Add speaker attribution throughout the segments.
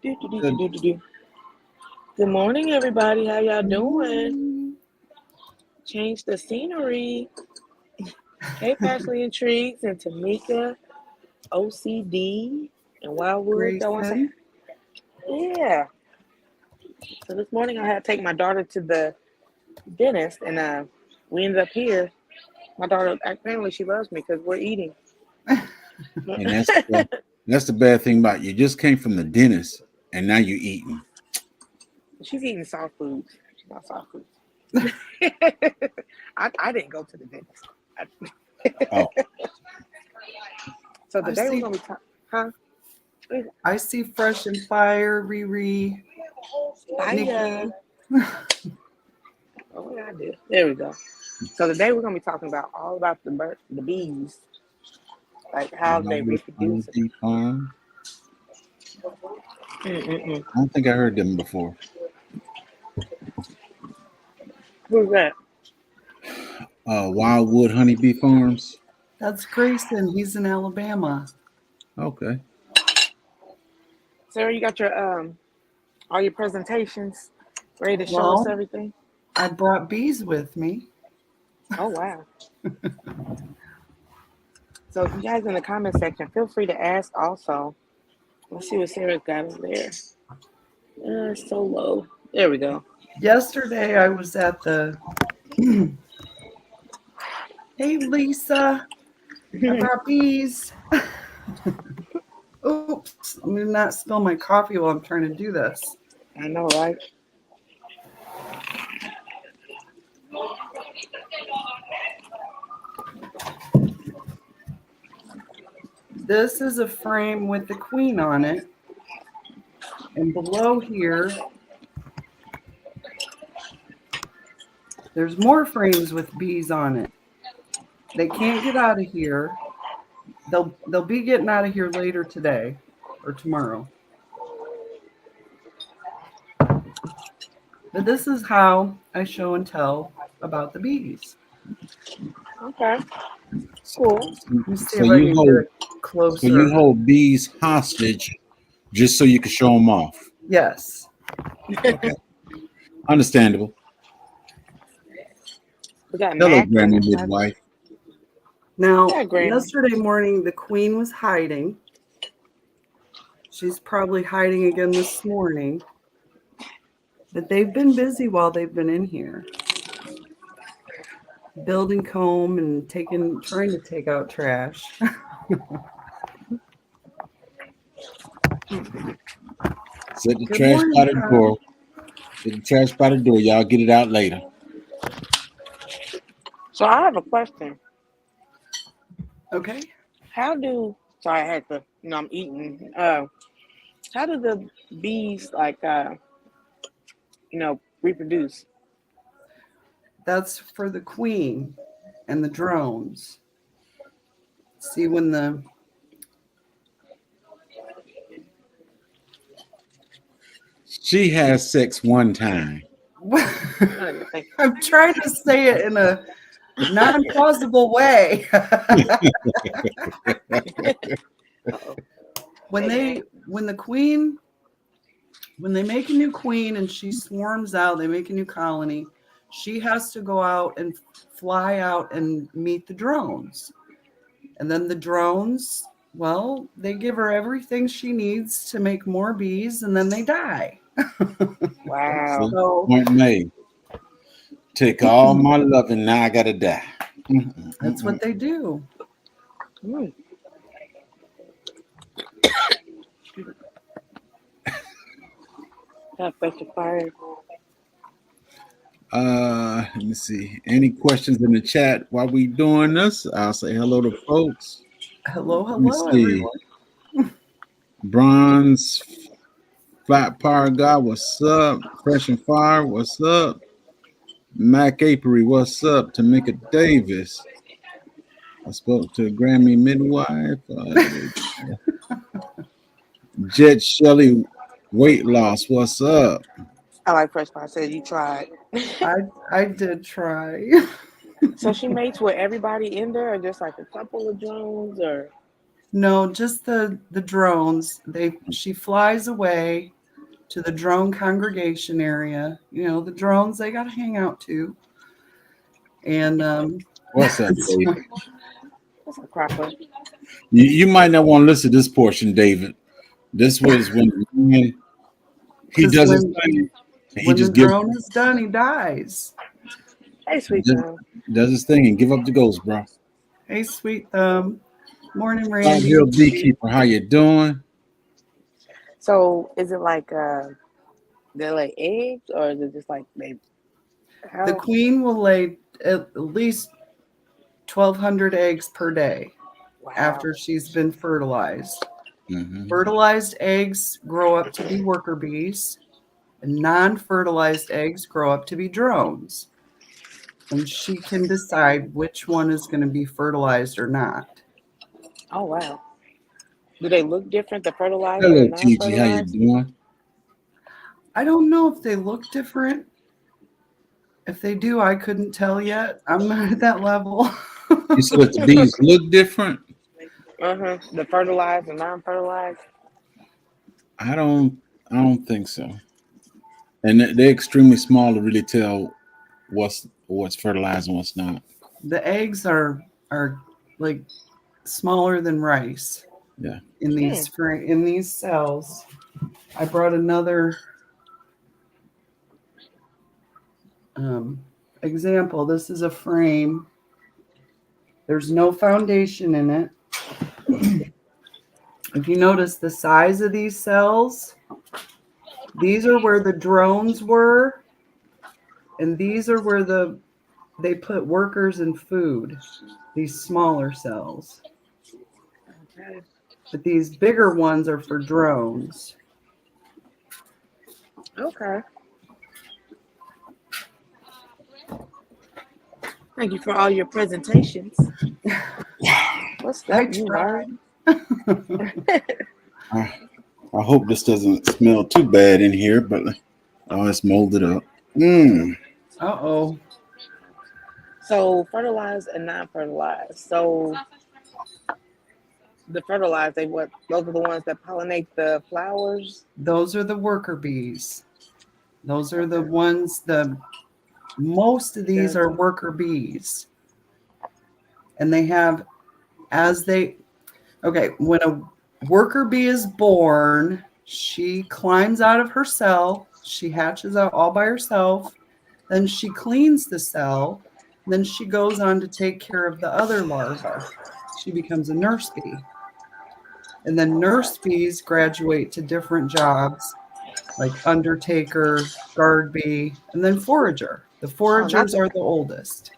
Speaker 1: Do, do, do, do,
Speaker 2: Good.
Speaker 1: do, do, do. Good morning, everybody. How y'all doing?
Speaker 3: Morning.
Speaker 1: Change the scenery. Hey, Pashley and Trees and Tamika, OCD, and Wildwood. Y'all want to say,
Speaker 3: Grayson.
Speaker 1: yeah. So this morning I had to take my daughter to the dentist, and we ended up here. My daughter, apparently, she loves me because we're eating.
Speaker 2: And that's the bad thing about you. Just came from the dentist and now you eating.
Speaker 1: She's eating soft foods. She's not soft foods. I didn't go to the dentist.
Speaker 2: Oh,
Speaker 1: So
Speaker 3: I
Speaker 1: today we're
Speaker 3: see
Speaker 1: gonna be talking, huh?
Speaker 3: I see Fresh and Fire, Riri,
Speaker 1: Fire.
Speaker 3: Nikki.
Speaker 1: Oh, what did I do? There we go. So today we're gonna be talking about all about the bees, like how they
Speaker 2: Wildwood
Speaker 1: reproduce.
Speaker 2: Honeybee Farm.
Speaker 1: Mm-mm-mm.
Speaker 2: I don't think I heard them before.
Speaker 1: Who's that?
Speaker 2: Wildwood Honeybee Farms.
Speaker 3: That's Grayson. He's in Alabama.
Speaker 2: Okay.
Speaker 1: Sarah, you got your all your presentations ready to show us
Speaker 3: Well,
Speaker 1: everything?
Speaker 3: I brought bees with me.
Speaker 1: Oh wow. So you guys in the comment section, feel free to ask also. Let's see what Sarah's got over there. It's so low. There we go.
Speaker 3: Yesterday I was at the Hey Lisa, I brought bees. Oops, I'm gonna not spill my coffee while I'm trying to do this.
Speaker 1: I know, right?
Speaker 3: This is a frame with the queen on it. And below here, there's more frames with bees on it. They can't get out of here. They'll be getting out of here later today or tomorrow. But this is how I show and tell about the bees.
Speaker 1: Okay. Cool.
Speaker 3: Let me see
Speaker 2: So
Speaker 3: if I
Speaker 2: you
Speaker 3: can get
Speaker 2: hold
Speaker 3: it
Speaker 2: so you
Speaker 3: closer.
Speaker 2: hold bees hostage just so you can show them off.
Speaker 3: Yes.
Speaker 2: Okay. Understandable.
Speaker 1: We got
Speaker 2: Hello,
Speaker 1: Mac and
Speaker 2: Grammy Midwife.
Speaker 3: Now,
Speaker 1: yeah, Grammy.
Speaker 3: yesterday morning, the queen was hiding. She's probably hiding again this morning. But they've been busy while they've been in here, building comb and trying to take out trash.
Speaker 2: Set the
Speaker 3: Good
Speaker 2: trash by
Speaker 3: morning,
Speaker 2: the
Speaker 3: Tom.
Speaker 2: door. Set the trash by the door. Y'all get it out later.
Speaker 1: So I have a question.
Speaker 3: Okay.
Speaker 1: How do sorry I had to I'm eating. How do the bees like reproduce?
Speaker 3: That's for the queen and the drones. See when the
Speaker 2: She has sex one time.
Speaker 1: I don't even think.
Speaker 3: I'm trying to say it in a non-plausible way.
Speaker 1: Uh-oh.
Speaker 3: when
Speaker 1: Hey man.
Speaker 3: they when the queen when they make a new queen and she swarms out, they make a new colony. She has to go out and fly out and meet the drones. And then the drones, well, they give her everything she needs to make more bees and then they die.
Speaker 1: Wow.
Speaker 2: See?
Speaker 3: So
Speaker 2: Point made. Take all my love and now I gotta die.
Speaker 3: that's
Speaker 2: Mm-mm-mm-mm.
Speaker 3: what they do.
Speaker 1: Mm. Got fresh fire.
Speaker 2: Let me see. Any questions in the chat while we doing this? I'll say hello to folks.
Speaker 3: Hello,
Speaker 2: Let me
Speaker 3: hello,
Speaker 2: see.
Speaker 3: everyone.
Speaker 2: Bronze Flat Power God, what's up? Fresh and Fire, what's up? Mac Apery, what's up? Tamika Davis. I spoke to Grammy Midwife. Jet Shelley, weight loss, what's up?
Speaker 1: I like fresh fire. Said you tried.
Speaker 3: I did try.
Speaker 1: So she mates with everybody in there, or just like a couple of drones, or
Speaker 3: No, just the drones. She flies away to the drone congregation area. You know, the drones they got to hang out too. And
Speaker 2: What's up, David?
Speaker 1: What's a cropper?
Speaker 2: You might not want to listen to this portion, David. This was when he
Speaker 3: 'cause
Speaker 2: does his
Speaker 3: when,
Speaker 2: thing. He
Speaker 3: when the
Speaker 2: just gives
Speaker 3: drone is done, he dies.
Speaker 1: Hey, sweet
Speaker 2: just
Speaker 1: thumb.
Speaker 2: does his thing and give up the ghost, bro.
Speaker 3: Hey, sweet thumb. Morning,
Speaker 2: Five
Speaker 3: Randy.
Speaker 2: Hill Beekeeper, how you doing?
Speaker 1: So is it like they lay eggs, or is it just like they? How?
Speaker 3: The queen will lay at least 1,200 eggs per day
Speaker 1: Wow.
Speaker 3: after she's been fertilized.
Speaker 2: Mhm.
Speaker 3: Fertilized eggs grow up to be worker bees, and non-fertilized eggs grow up to be drones. And she can decide which one is going to be fertilized or not.
Speaker 1: Oh wow. Do they look different? The fertilizer
Speaker 2: Hello,
Speaker 1: and
Speaker 2: TG, how you
Speaker 1: non-fertilized?
Speaker 2: doing?
Speaker 3: I don't know if they look different. If they do, I couldn't tell yet. I'm not at that level.
Speaker 2: You said that the bees look different.
Speaker 1: The fertilized and non-fertilized.
Speaker 2: I don't think so. And they're extremely small to really tell what's fertilized and what's not.
Speaker 3: The eggs are like smaller than rice.
Speaker 2: Yeah.
Speaker 3: In these cells. I brought another example. This is a frame. There's no foundation in it. If you notice the size of these cells, these are where the drones were, and these are where they put workers and food, these smaller cells.
Speaker 1: Okay.
Speaker 3: But these bigger ones are for drones.
Speaker 1: Okay. Thank you for all your presentations. What's
Speaker 3: I
Speaker 1: that? You
Speaker 3: tried.
Speaker 1: heard?
Speaker 2: I hope this doesn't smell too bad in here, but it's molded up.
Speaker 3: Uh-oh.
Speaker 1: So fertilized and non-fertilized. So the fertilized, those are the ones that pollinate the flowers.
Speaker 3: Those are the worker bees. Those are the ones, most of these are worker bees. And they have, when a worker bee is born, she climbs out of her cell. She hatches out all by herself. Then she cleans the cell. Then she goes on to take care of the other larvae. She becomes a nurse bee. And then nurse bees graduate to different jobs, like undertaker, guard bee, and then forager. The foragers are the oldest.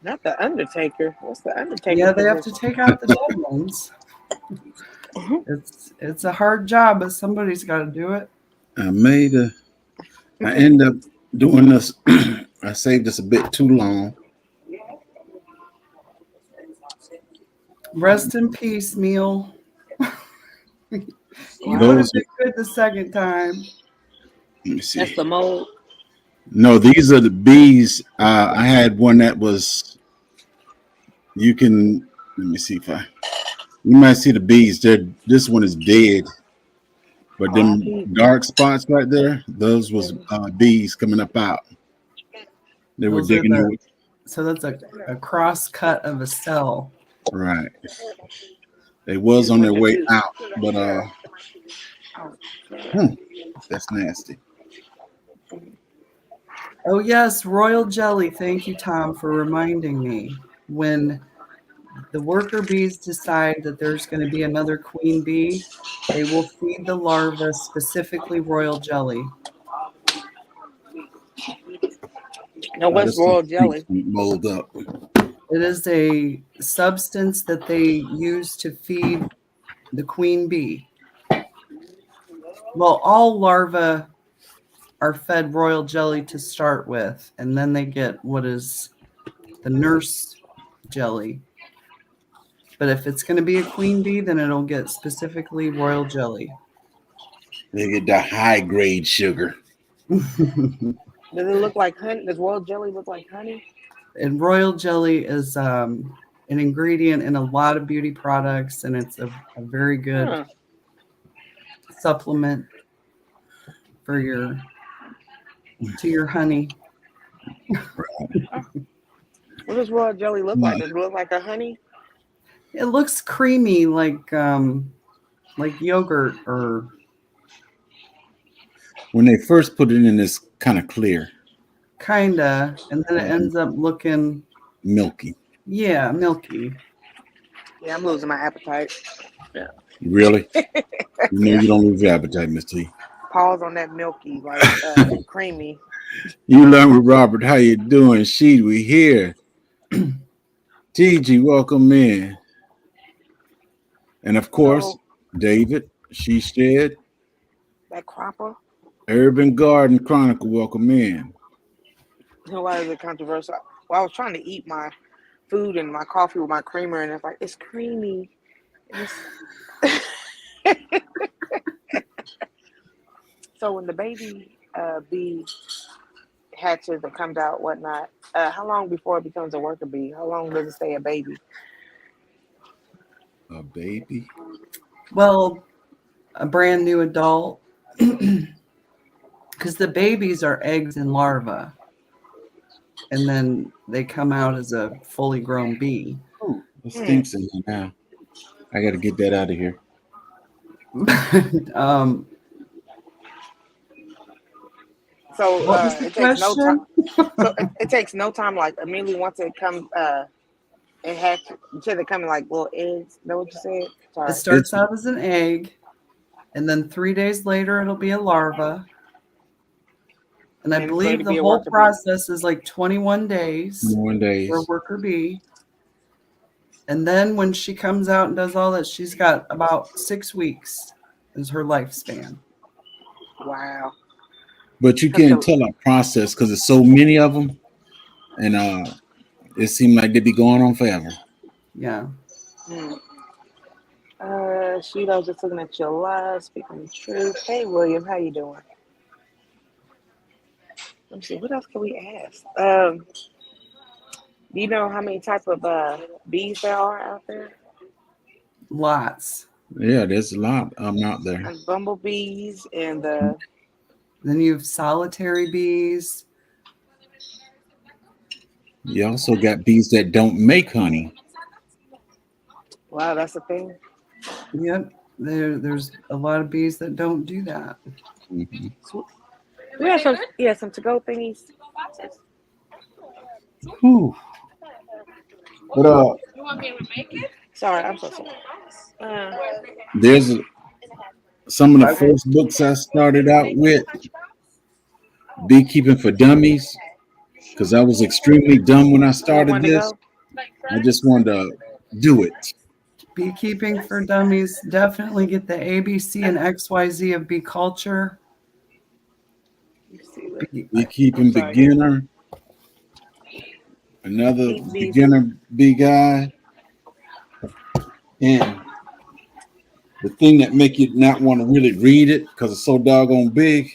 Speaker 1: Not the undertaker. What's the undertaker?
Speaker 3: Yeah, they have to take out the dead ones. It's a hard job, but somebody's got to do it.
Speaker 2: I end up doing this. I saved this a bit too long.
Speaker 3: Rest in peace, Neil. You would have been good the second time.
Speaker 2: Let me see.
Speaker 1: That's the mold.
Speaker 2: No, these are the bees. I had one that was. Let me see if you might see the bees. This one is dead, but them dark spots right there, those was bees coming up out. They were digging over.
Speaker 3: So that's a cross cut of a cell.
Speaker 2: Right. They was on their way out, but that's nasty.
Speaker 3: Oh yes, royal jelly. Thank you, Tom, for reminding me. When the worker bees decide that there's going to be another queen bee, they will feed the larva specifically royal jelly.
Speaker 1: Now, what's royal jelly?
Speaker 2: Mold up.
Speaker 3: It is a substance that they use to feed the queen bee. Well, all larvae are fed royal jelly to start with, and then they get what is the nurse jelly. But if it's going to be a queen bee, then it'll get specifically royal jelly.
Speaker 2: They get the high grade sugar.
Speaker 1: Does it look like honey? Does royal jelly look like honey?
Speaker 3: And royal jelly is an ingredient in a lot of beauty products, and it's a very good
Speaker 1: Huh.
Speaker 3: supplement for your honey.
Speaker 1: What does raw jelly look like? Does it look like a honey?
Speaker 3: It looks creamy, like yogurt, or
Speaker 2: When they first put it in, it's kind of clear,
Speaker 3: kinda, and then it ends up looking
Speaker 2: milky.
Speaker 3: milky.
Speaker 1: Yeah, I'm losing my appetite.
Speaker 2: Really? You don't lose your appetite, Miss T.
Speaker 1: Pause on that milky, like creamy.
Speaker 2: You learn with Robert. How you doing? We here. TG, welcome in. And of course,
Speaker 1: So,
Speaker 2: David, she said,
Speaker 1: that cropper.
Speaker 2: Urban Garden Chronicle, welcome in.
Speaker 1: You know why is it controversial? Well, I was trying to eat my food and my coffee with my creamer, and it's like it's creamy. So when the baby bee hatches and comes out, whatnot, how long before it becomes a worker bee? How long does it stay a baby?
Speaker 2: A baby?
Speaker 3: Well, a brand new adult, because the babies are eggs and larvae, and then they come out as a fully grown bee.
Speaker 2: Oh, it stinks in here now. I got to get that out of here.
Speaker 1: So
Speaker 3: What was the
Speaker 1: it takes no
Speaker 3: question?
Speaker 1: time. So it takes no time. Like immediately once it comes, it hatch. You said they come in like little eggs. Is that what you said? Sorry.
Speaker 3: It starts out as an egg, and then 3 days later it'll be a larva. And I
Speaker 1: And it's
Speaker 3: believe
Speaker 1: going to
Speaker 3: the
Speaker 1: be a
Speaker 3: whole
Speaker 1: worker bee.
Speaker 3: process is like 21 days
Speaker 2: 1 day.
Speaker 3: for a worker bee. And then when she comes out and does all that, she's got about 6 weeks is her lifespan.
Speaker 1: Wow.
Speaker 2: But you can't tell a process because there's so many of them, and it seemed like they'd be going on forever.
Speaker 3: Yeah.
Speaker 1: Sheila, I was just looking at your live, speaking the truth. Hey, William, how you doing? Let me see. What else can we ask? Do you know how many type of bees there are out there?
Speaker 3: Lots.
Speaker 2: Yeah, there's a lot out there.
Speaker 1: And bumblebees and
Speaker 3: Then you have solitary bees.
Speaker 2: You also got bees that don't make honey.
Speaker 1: wow, that's the thing.
Speaker 3: Yep. There's a lot of bees that don't do that.
Speaker 2: Mm-hmm.
Speaker 1: We have some to-go thingies.
Speaker 2: Whew. But
Speaker 4: You want me to make it?
Speaker 1: Sorry, I'm so sorry.
Speaker 2: there's some of the first books I started out with, Beekeeping for Dummies, because I was extremely dumb when I started this. I just wanted to do it.
Speaker 3: Beekeeping for Dummies. Definitely get the ABC and XYZ of bee culture.
Speaker 2: Beekeeping beginner. Another beginner bee guide. And the thing that make you not want to really read it because it's so doggone big.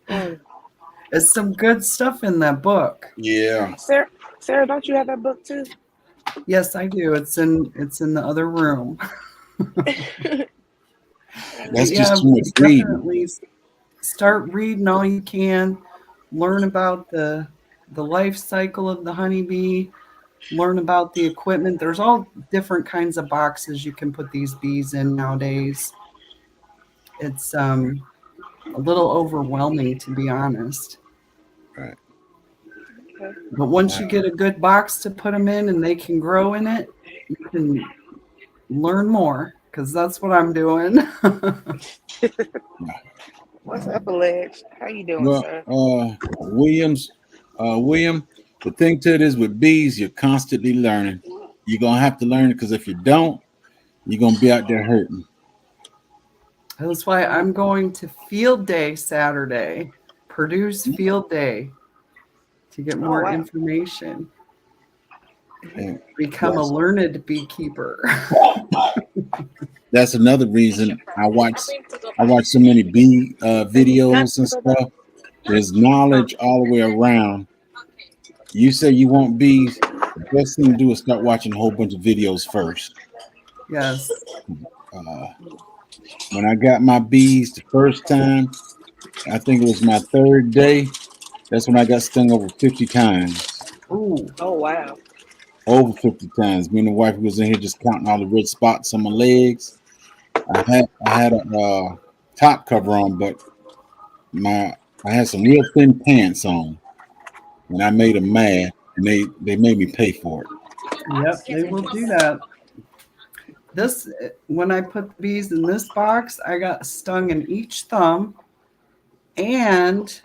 Speaker 3: There's some good stuff in that book.
Speaker 2: Yeah.
Speaker 1: Sarah, don't you have that book too?
Speaker 3: Yes, I do. It's in the other room.
Speaker 2: That's just too much reading.
Speaker 3: Definitely start reading all you can. Learn about the life cycle of the honeybee. Learn about the equipment. There's all different kinds of boxes you can put these bees in nowadays. It's a little overwhelming, to be honest.
Speaker 2: Right.
Speaker 3: But once you get a good box to put them in and they can grow in it, you can learn more, because that's what I'm doing.
Speaker 1: What's up, Ledge? How you doing,
Speaker 2: Well,
Speaker 1: sir?
Speaker 2: William, the thing to it is with bees, you're constantly learning. You're going to have to learn it, because if you don't, you're going to be out there hurting.
Speaker 3: That's why I'm going to field day Saturday, Purdue's field day, to get more
Speaker 1: wow.
Speaker 3: information.
Speaker 2: And
Speaker 3: Become a learned beekeeper.
Speaker 2: that's another reason I watch so many bee videos and stuff. There's knowledge all the way around. You say you want bees, the best thing to do is start watching a whole bunch of videos first.
Speaker 3: Yes.
Speaker 2: Uh, when I got my bees the first time, I think it was my third day. That's when I got stung over 50 times.
Speaker 3: Ooh.
Speaker 1: Oh wow.
Speaker 2: Over 50 times. Me and the wife was in here just counting all the red spots on my legs. I had a top cover on, but I had some real thin pants on, and I made them mad, and they made me pay for it.
Speaker 3: Yep, they will do that. This, when I put the bees in this box, I got stung in each thumb, and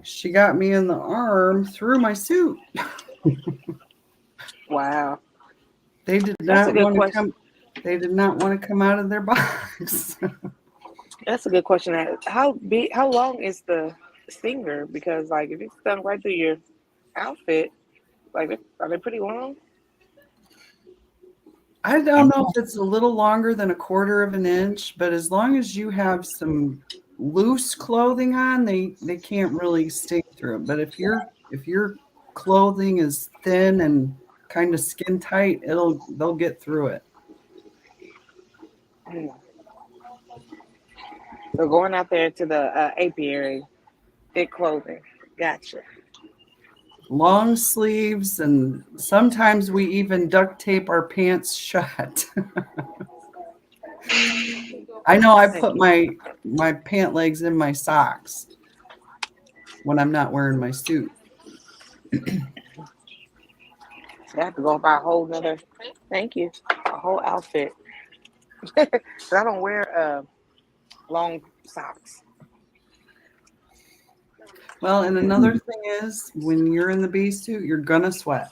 Speaker 3: she got me in the arm through my suit.
Speaker 1: Wow.
Speaker 3: They did
Speaker 1: That's a
Speaker 3: not
Speaker 1: good
Speaker 3: want to
Speaker 1: question.
Speaker 3: come. They did not want to come out of their box.
Speaker 1: That's a good question. How big? How long is the stinger? Because like if it's stung right through your outfit, like are they pretty long?
Speaker 3: I don't know if it's a little longer than a quarter of an inch, but as long as you have some loose clothing on, they can't really sting through it. But if your clothing is thin and kind of skin tight, they'll get through it.
Speaker 1: Hmm. So going out there to the apiary, thick clothing. Gotcha.
Speaker 3: Long sleeves, and sometimes we even duct tape our pants shut. I know I
Speaker 1: Thank
Speaker 3: put
Speaker 1: you.
Speaker 3: my pant legs in my socks when I'm not wearing my suit.
Speaker 1: I have to go buy a whole nother. Thank you. A whole outfit. 'Cause I don't wear long socks.
Speaker 3: Well, and another thing is when you're in the bee suit, you're gonna sweat.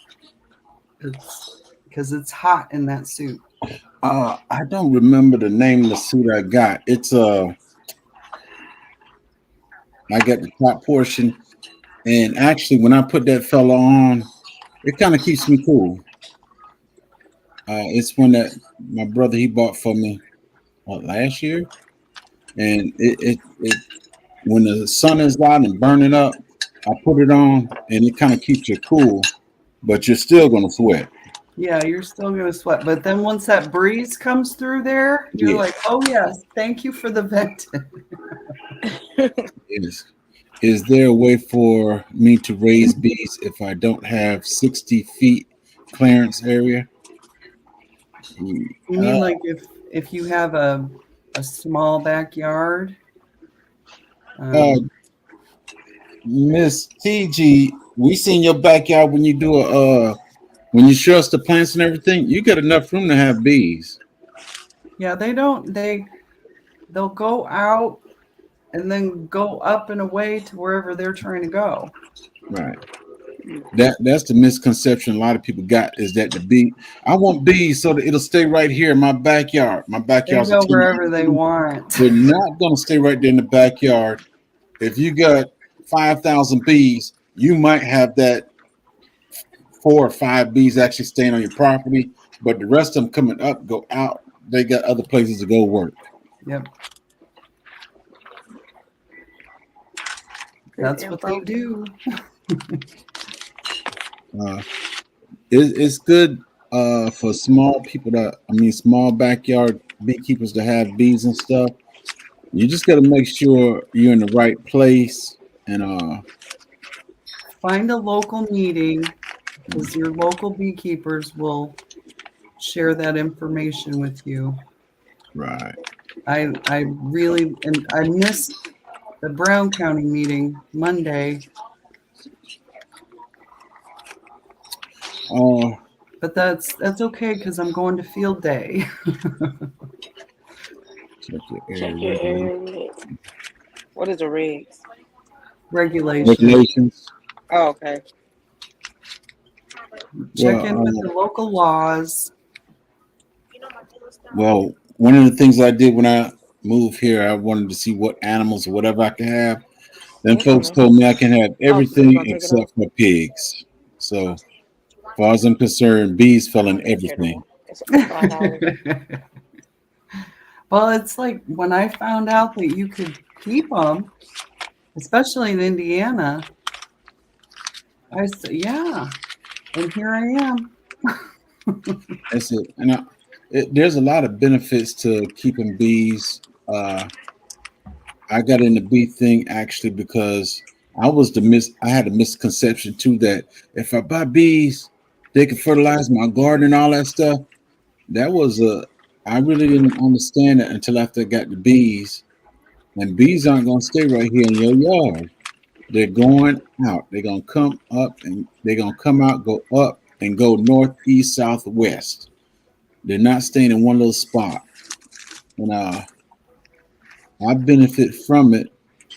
Speaker 3: It's because it's hot in that suit.
Speaker 2: I don't remember the name of the suit I got. I got the top portion, and actually, when I put that fella on, it kind of keeps me cool. It's one that my brother he bought for me last year, and it when the sun is out and burning up, I put it on, and it kind of keeps you cool, but you're still gonna sweat.
Speaker 3: Yeah, you're still gonna sweat. But then once that breeze comes through there, you're
Speaker 2: Yeah,
Speaker 3: like, oh yes, thank you for the vent.
Speaker 2: is there a way for me to raise bees if I don't have 60 feet clearance area?
Speaker 3: You
Speaker 2: Uh,
Speaker 3: mean like if you have a small backyard?
Speaker 2: uh, Miss TG, we seen your backyard when you do when you show us the plants and everything. You got enough room to have bees.
Speaker 3: Yeah, they'll go out and then go up and away to wherever they're trying to go.
Speaker 2: Right. That's the misconception a lot of people got is that the bee. I want bees so that it'll stay right here in my backyard. My
Speaker 3: They
Speaker 2: backyard's a
Speaker 3: go
Speaker 2: 10.
Speaker 3: wherever they want.
Speaker 2: They're not gonna stay right there in the backyard. If you got 5,000 bees, you might have that 4 or 5 bees actually staying on your property, but the rest of them coming up, go out. They got other places to go work.
Speaker 3: Yep,
Speaker 1: Good
Speaker 3: that's what they
Speaker 1: info.
Speaker 3: do.
Speaker 2: Uh, it's good for small people small backyard beekeepers to have bees and stuff. You just got to make sure you're in the right place and
Speaker 3: Find a local meeting because your local beekeepers will share that information with you.
Speaker 2: right.
Speaker 3: I really and I missed the Brown County meeting Monday, but that's okay because I'm going to field day.
Speaker 2: Check your
Speaker 1: Check
Speaker 2: area
Speaker 1: your area. What is a rigs?
Speaker 3: Regulation.
Speaker 2: regulations.
Speaker 1: Oh, okay.
Speaker 3: Check in with the local laws.
Speaker 2: Well, one of the things I did when I moved here, I wanted to see what animals or whatever I could have. Then folks told me I can have
Speaker 1: Oh, so you
Speaker 2: everything
Speaker 1: gonna take it off?
Speaker 2: except for pigs. So, as far as I'm concerned, bees fell in
Speaker 1: Take care of the
Speaker 2: everything.
Speaker 1: one. It's $5.
Speaker 3: Well, it's like when I found out that you could keep them, especially in Indiana, I said, yeah. And here I am.
Speaker 2: That's it. And there's a lot of benefits to keeping bees. I got in the bee thing actually because I had a misconception too that if I buy bees, they can fertilize my garden and all that stuff. That was I really didn't understand it until after I got the bees. And bees aren't gonna stay right here in your yard. They're going out. They're gonna come up and they're gonna come out, go up and go north, east, south, west. They're not staying in one little spot. And I benefit from it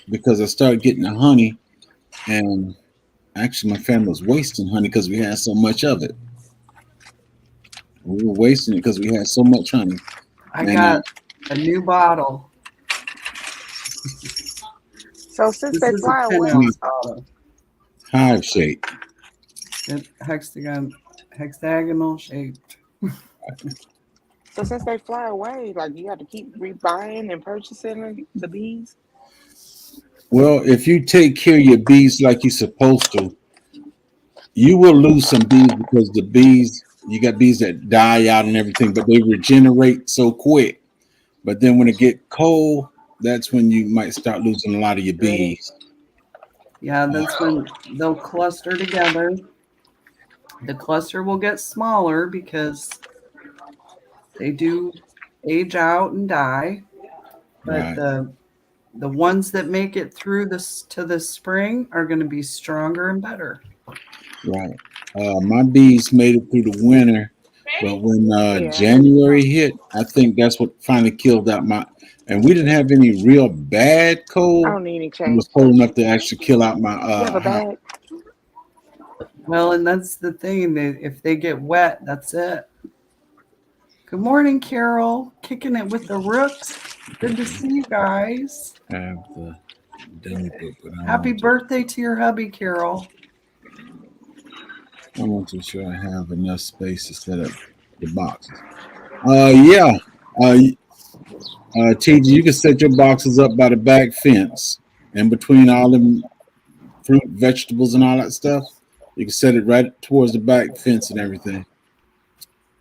Speaker 2: because I started getting the honey, and actually my family was wasting honey because we had so much of it. We were wasting it because we had so much honey.
Speaker 3: I got a new bottle.
Speaker 1: So since
Speaker 3: This
Speaker 1: they
Speaker 3: is a
Speaker 1: fly
Speaker 3: 10
Speaker 1: away,
Speaker 3: ounce bottle.
Speaker 2: Hive shape.
Speaker 3: It hexagonal shaped.
Speaker 1: so since they fly away, like you have to keep rebuying and purchasing the bees.
Speaker 2: Well, if you take care of your bees like you're supposed to, you will lose some bees because the bees, you got bees that die out and everything, but they regenerate so quick. But then when it get cold, that's when you might start losing a lot of your bees.
Speaker 3: Yeah, that's when they'll cluster together. The cluster will get smaller because they do age out and die. But
Speaker 2: Right.
Speaker 3: the ones that make it through this to the spring are going to be stronger and better.
Speaker 2: Right. My bees made it through the winter, but when
Speaker 1: Yeah.
Speaker 2: January hit, I think that's what finally killed out my. And we didn't have any real bad
Speaker 1: I
Speaker 2: cold.
Speaker 1: don't need any
Speaker 2: It
Speaker 1: change.
Speaker 2: was cold enough to actually kill out my
Speaker 1: You have a
Speaker 2: hive.
Speaker 1: bag?
Speaker 3: Well, and that's the thing. If they get wet, that's it. Good morning, Carol. Kicking it with the Rooks. Good to see you guys.
Speaker 2: Have the dummy book, but
Speaker 3: Happy birthday to your hubby, Carol.
Speaker 2: I want to make sure I have enough space to set up the boxes. Yeah. TG, you can set your boxes up by the back fence, and between all them fruit, vegetables, and all that stuff, you can set it right towards the back fence and everything.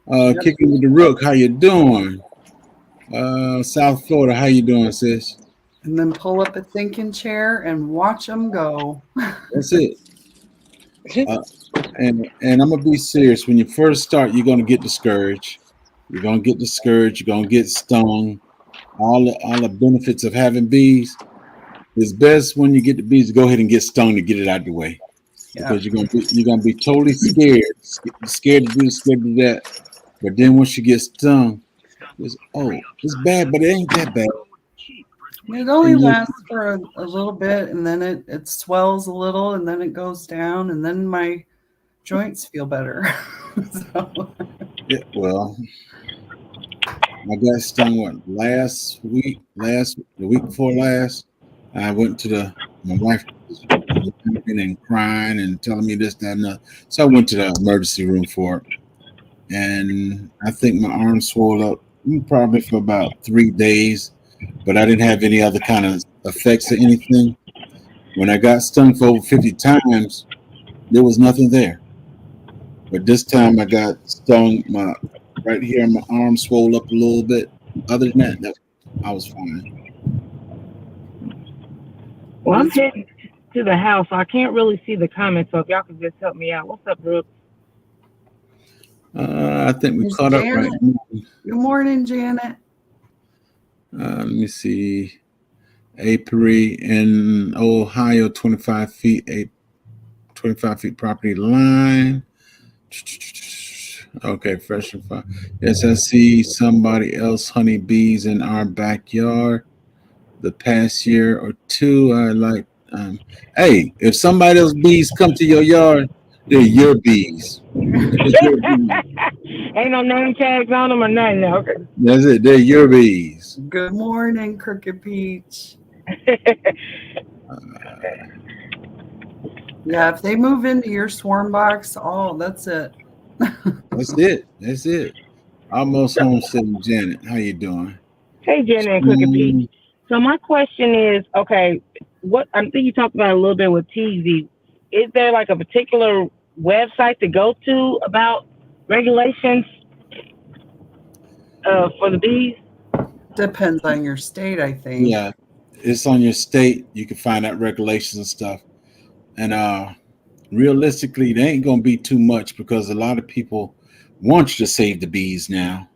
Speaker 3: Yep.
Speaker 2: Kicking with the Rook, how you doing? South Florida, how you doing, sis?
Speaker 3: And then pull up a thinking chair and watch them go.
Speaker 2: That's it. And I'm gonna be serious. When you first start, you're gonna get discouraged. You're gonna get discouraged. You're gonna get stung. All the benefits of having bees. It's best when you get the bees to go ahead and get stung to get it out of the way,
Speaker 3: Yeah.
Speaker 2: because you're gonna be totally scared to do this, scared to do that. But then once you get stung, it's bad, but it ain't that bad.
Speaker 3: It only lasts for a little bit, and then it swells a little, and then it goes down, and then my joints feel better. So,
Speaker 2: Yeah, well, I got stung the week before last. I went to my wife was and crying and telling me this, that, and that. So I went to the emergency room for it. And I think my arm swelled up probably for about 3 days, but I didn't have any other kind of effects or anything. When I got stung for over 50 times, there was nothing there. But this time I got stung right here, my arm swelled up a little bit. Other than that, I was fine.
Speaker 5: Well, I'm heading to the house, so I can't really see the comments. So if y'all could just help me out. What's up, Brooke?
Speaker 2: I think we
Speaker 3: Miss
Speaker 2: caught up right
Speaker 3: Janet.
Speaker 2: now.
Speaker 3: good morning, Janet.
Speaker 2: Let me see. Apiary in Ohio, 25 feet, 25 feet property line. Okay, fresh and fine. Yes, I see somebody else honeybees in our backyard. The past year or two, I like. Hey, if somebody else bees come to your yard, they're your bees. They're your bees.
Speaker 5: Ain't no name tags on them or nothing. Okay.
Speaker 2: That's it. They're your bees.
Speaker 3: Good morning, Crooked Peach. Yeah, if they move into your swarm box, that's it.
Speaker 2: That's it. That's it. Almost homesteading Janet. How you doing?
Speaker 5: Hey, Jenny and Cookie Pete. So my question is, okay, what I think you talked about a little bit with TV. Is there like a particular website to go to about regulations for the bees?
Speaker 3: Depends on your state, I think.
Speaker 2: Yeah, it's on your state. You can find out regulations and stuff. And realistically, there ain't gonna be too much because a lot of people want you to save the bees now.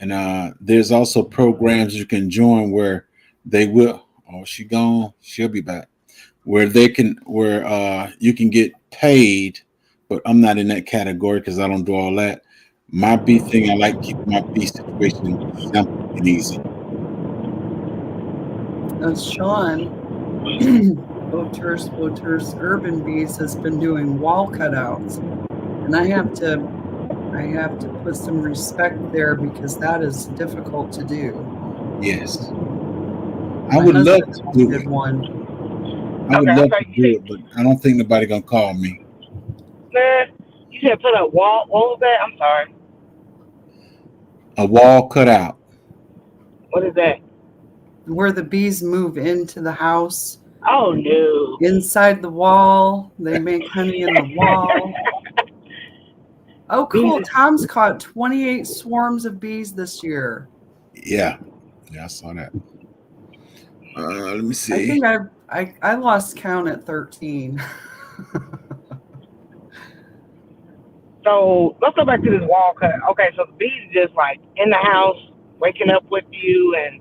Speaker 2: And there's also programs you can join where they will. Oh, she gone. She'll be back. Where you can get paid, but I'm not in that category because I don't do all that. My bee thing, I like keeping my bee situation simple and easy.
Speaker 3: Sean, Boaters Urban Bees has been doing wall cutouts, and I have to put some respect there because that is difficult to do.
Speaker 2: Yes, I
Speaker 3: My
Speaker 2: would love
Speaker 3: husband
Speaker 2: to do
Speaker 3: did
Speaker 2: it.
Speaker 3: one.
Speaker 2: I would
Speaker 5: Okay,
Speaker 2: love
Speaker 5: okay.
Speaker 2: to do it, but I don't think nobody gonna call me.
Speaker 5: You said put up wall. What was that? I'm sorry.
Speaker 2: A wall cut out.
Speaker 5: What is that?
Speaker 3: Where the bees move into the house,
Speaker 5: Oh no.
Speaker 3: inside the wall, they make honey in the wall. Oh, cool.
Speaker 5: Bees.
Speaker 3: Tom's caught 28 swarms of bees this year.
Speaker 2: Yeah, I saw that. Let me
Speaker 3: I
Speaker 2: see.
Speaker 3: think I lost count at 13.
Speaker 5: So let's go back to this wall cut. Okay, so the bees just like in the house, waking up with you, and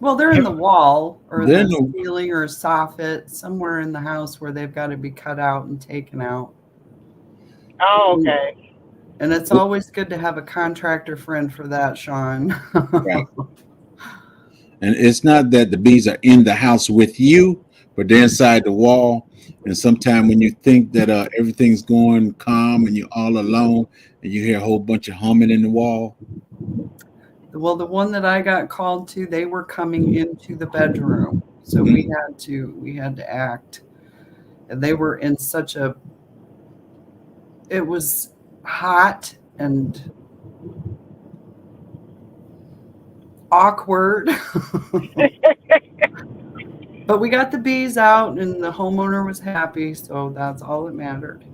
Speaker 3: Well, they're in the wall or
Speaker 2: They're in
Speaker 3: the
Speaker 2: the-
Speaker 3: ceiling or a soffit, somewhere in the house where they've got to be cut out and taken out.
Speaker 5: oh, okay.
Speaker 3: And it's always good to have a contractor friend for that, Sean.
Speaker 2: Right. And it's not that the bees are in the house with you, but they're inside the wall. And sometimes when you think that everything's going calm and you're all alone and you hear a whole bunch of humming in the wall.
Speaker 3: Well, the one that I got called to, they were coming into the bedroom. So we had to act. And they were in it was hot and awkward. But we got the bees out and the homeowner was happy, so that's all that mattered.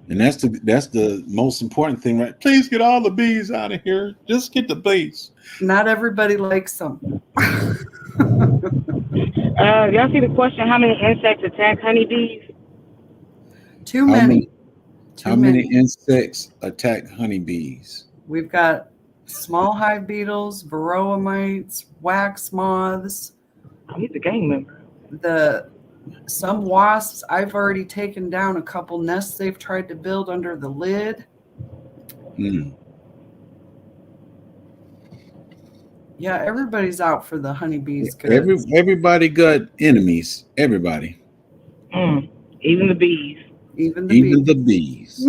Speaker 2: And that's the most important thing, right? Please get all the bees out of here. Just get the bees.
Speaker 3: Not everybody likes them.
Speaker 5: Y'all see the question? How many insects attack honeybees?
Speaker 3: Too
Speaker 2: How
Speaker 3: many.
Speaker 2: How many insects attack honeybees?
Speaker 3: We've got small hive beetles, varroa mites, wax moths,
Speaker 5: He's a gang member.
Speaker 3: some wasps. I've already taken down a couple nests they've tried to build under the lid.
Speaker 2: Mm.
Speaker 3: Yeah, everybody's out for the honeybees. Goods.
Speaker 2: Everybody got enemies. Everybody.
Speaker 5: Even the bees.
Speaker 3: Even the
Speaker 2: Even
Speaker 3: bees.
Speaker 2: the bees.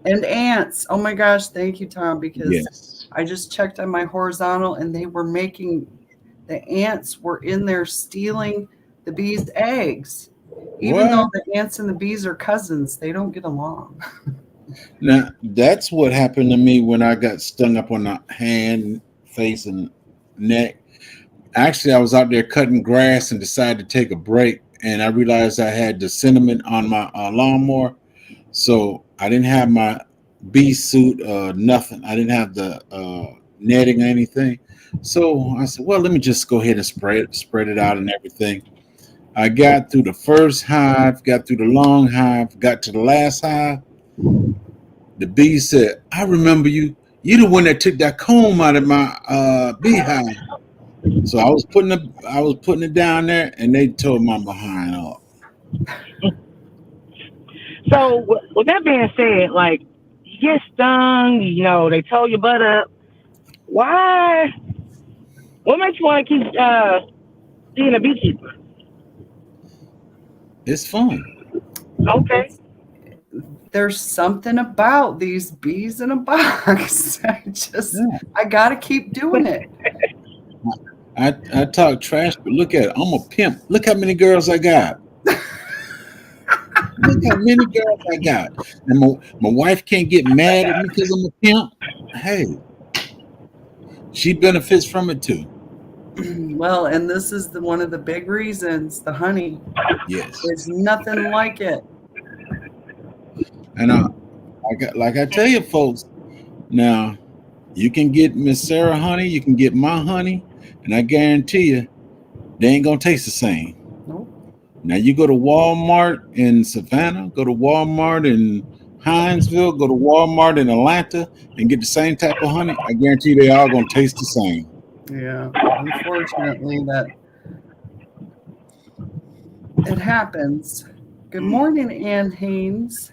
Speaker 3: And ants. Oh my gosh, thank you, Tom, because
Speaker 2: Yes.
Speaker 3: I just checked on my horizontal and the ants were in there stealing the bees' eggs. Even though the ants and the bees are cousins, they don't get along.
Speaker 2: Now that's what happened to me when I got stung up on the hand, face, and neck. Actually, I was out there cutting grass and decided to take a break, and I realized I had the cinnamon on my lawnmower, so I didn't have my bee suit, nothing. I didn't have the netting or anything. So I said, well, let me just go ahead and spread it out and everything. I got through the first hive, got through the long hive, got to the last hive. The bee said, I remember you. You're the one that took that comb out of my beehive. So I was putting it down there, and they tore my behind off.
Speaker 5: So with that being said, like you get stung, they tow your butt up. Why? What makes you want to keep being a beekeeper?
Speaker 2: It's fun.
Speaker 5: Okay.
Speaker 3: There's something about these bees in a box. I got to keep doing it.
Speaker 2: I talk trash, but look at it. I'm a pimp. Look how many girls I got. Look how many girls I got. And my wife can't get mad at me because I'm a pimp. Hey, she benefits from it too.
Speaker 3: Well, and this is one of the big reasons, the honey.
Speaker 2: Yes.
Speaker 3: There's nothing like it.
Speaker 2: And like I tell you, folks, now you can get Miss Sarah honey, you can get my honey, and I guarantee you, they ain't gonna taste the same.
Speaker 3: Nope.
Speaker 2: Now you go to Walmart in Savannah, go to Walmart in Hinesville, go to Walmart in Atlanta, and get the same type of honey. I guarantee you, they all gonna taste the same.
Speaker 3: Yeah. Unfortunately, that it happens. Good morning, Ann Haynes.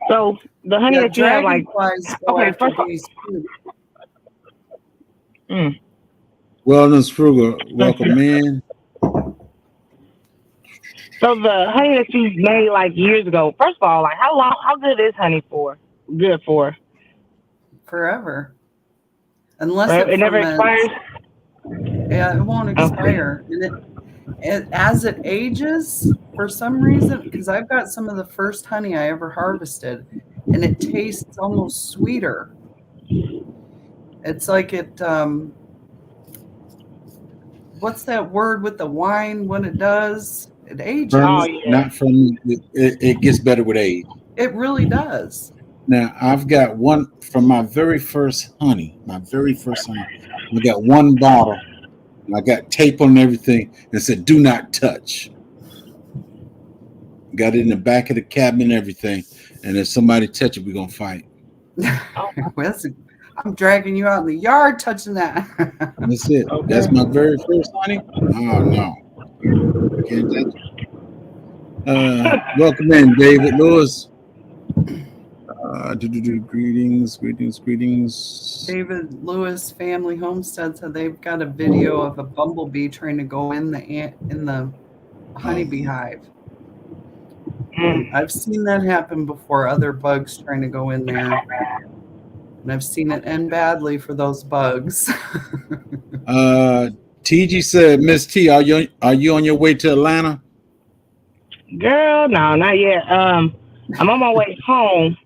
Speaker 5: So the honey
Speaker 3: Yeah,
Speaker 5: that you have, like,
Speaker 3: dragonflies go
Speaker 5: okay,
Speaker 3: after
Speaker 5: first of all,
Speaker 3: bees too.
Speaker 2: Wellness Frugal, welcome in.
Speaker 5: so the honey that you made like years ago. First of all, like, how good is honey for? Good for?
Speaker 3: Forever. Unless
Speaker 5: Right?
Speaker 3: it
Speaker 5: It never
Speaker 3: ferments.
Speaker 5: expires.
Speaker 3: Yeah, it won't expire. And as it ages, for some reason, because I've got some of the first honey I ever harvested, and it tastes almost sweeter. It's like it, what's that word with the wine when it does? It ages.
Speaker 5: Oh, yeah.
Speaker 2: Not from it gets better with age.
Speaker 3: It really does.
Speaker 2: Now I've got one from my very first honey. I got one bottle. I got tape on everything and said, "Do not touch." Got it in the back of the cabinet and everything. And if somebody touch it, we're gonna fight.
Speaker 3: Well, I'm dragging you out in the yard touching that.
Speaker 2: That's it.
Speaker 5: Okay.
Speaker 2: That's my very first honey. Oh no. Can't touch it. Welcome in, David Lewis. Greetings.
Speaker 3: David Lewis Family Homestead said they've got a video of a bumblebee trying to go in the honeybee hive. I've seen that happen before. Other bugs trying to go in there, and I've seen it end badly for those bugs.
Speaker 2: TG said, "Miss T, are you on your way to Atlanta?"
Speaker 5: Girl, no, not yet. I'm on my way home.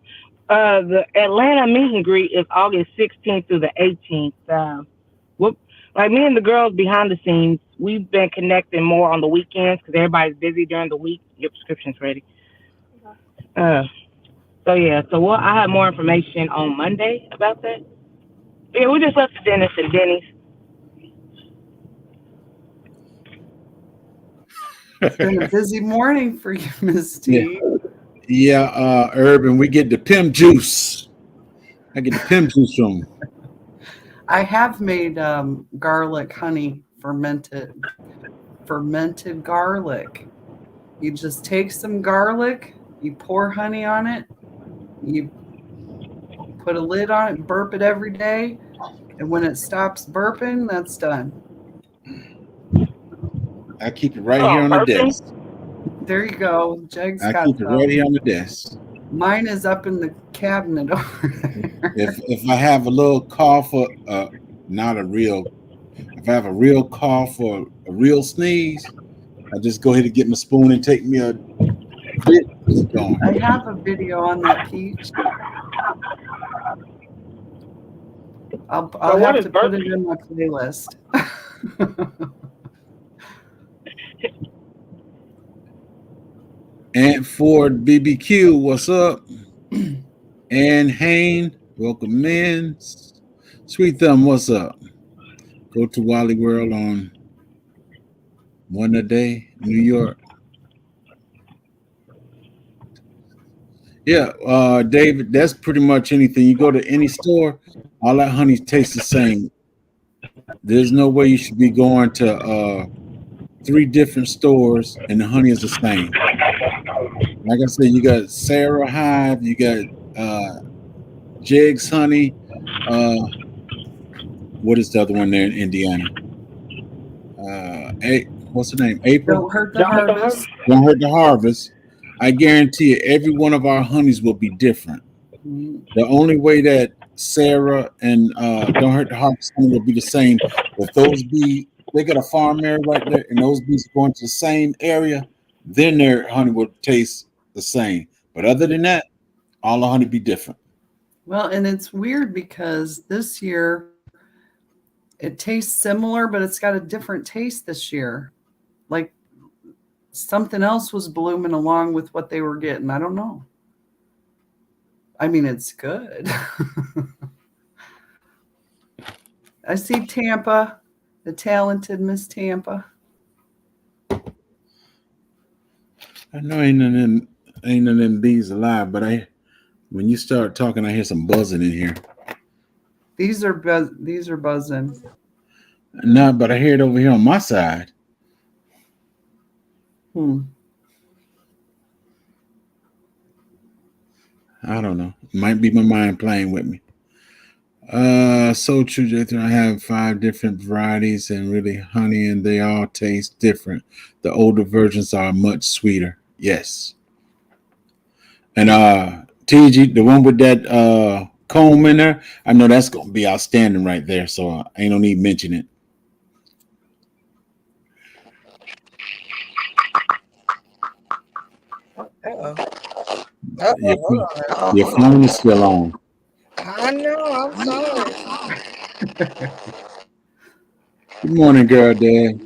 Speaker 5: The Atlanta meet and greet is August 16th through the 18th. Like me and the girls behind the scenes, we've been connecting more on the weekends because everybody's busy during the week. Your prescription's ready. So I have more information on Monday about that. Yeah, we just left the dentist and Denny's.
Speaker 3: It's been a busy morning for you, Miss T.
Speaker 2: Yeah, Urban, we get the Pim juice. I get the Pim juice from them.
Speaker 3: I have made garlic honey fermented garlic. You just take some garlic, you pour honey on it, you put a lid on it, burp it every day, and when it stops burping, that's done.
Speaker 2: I keep it right here on the desk.
Speaker 3: There you go. Jeg's
Speaker 2: I
Speaker 3: got
Speaker 2: keep it right here on the desk.
Speaker 3: Mine is up in the cabinet over there.
Speaker 2: If I have a little cough or if I have a real cough or a real sneeze, I just go ahead and get my spoon and take me a bit. It's gone.
Speaker 3: I have a video on that peach. I'll have to put it in my playlist.
Speaker 2: Aunt Ford BBQ, what's up? Ann Hain, welcome in. Sweet Thumb, what's up? Go to Wally World on one a day, New York. Yeah, David, that's pretty much anything. You go to any store, all that honey tastes the same. There's no way you should be going to 3 different stores and the honey is the same. Like I said, you got Sarah Hive, you got Jig's Honey. What is the other one there in Indiana? What's the name? April?
Speaker 3: Don't hurt the harvest.
Speaker 2: Don't hurt the harvest. I guarantee you, every one of our honeys will be different. The only way that Sarah and Don't Hurt the Harvest honey will be the same, if those bees, they got a farm area right there, and those bees are going to the same area, then their honey will taste the same. But other than that, all the honey be different.
Speaker 3: Well, and it's weird because this year it tastes similar, but it's got a different taste this year. Like something else was blooming along with what they were getting. I don't know. I mean, it's good. I see Tampa, the talented Miss Tampa.
Speaker 2: I know ain't none of them bees alive, but when you start talking, I hear some buzzing in here.
Speaker 3: These are buzzing.
Speaker 2: No, but I hear it over here on my side. I don't know. It might be my mind playing with me. So true, Jethro. I have 5 different varieties and really honey, and they all taste different. The older versions are much sweeter. Yes. And TG, the one with that comb in there, I know that's gonna be outstanding right there. So I ain't no need to mention it.
Speaker 1: Uh-oh.
Speaker 2: Your,
Speaker 1: Hold on.
Speaker 2: your phone is still on.
Speaker 1: I know. I'm sorry.
Speaker 2: Good morning, girl, Dad.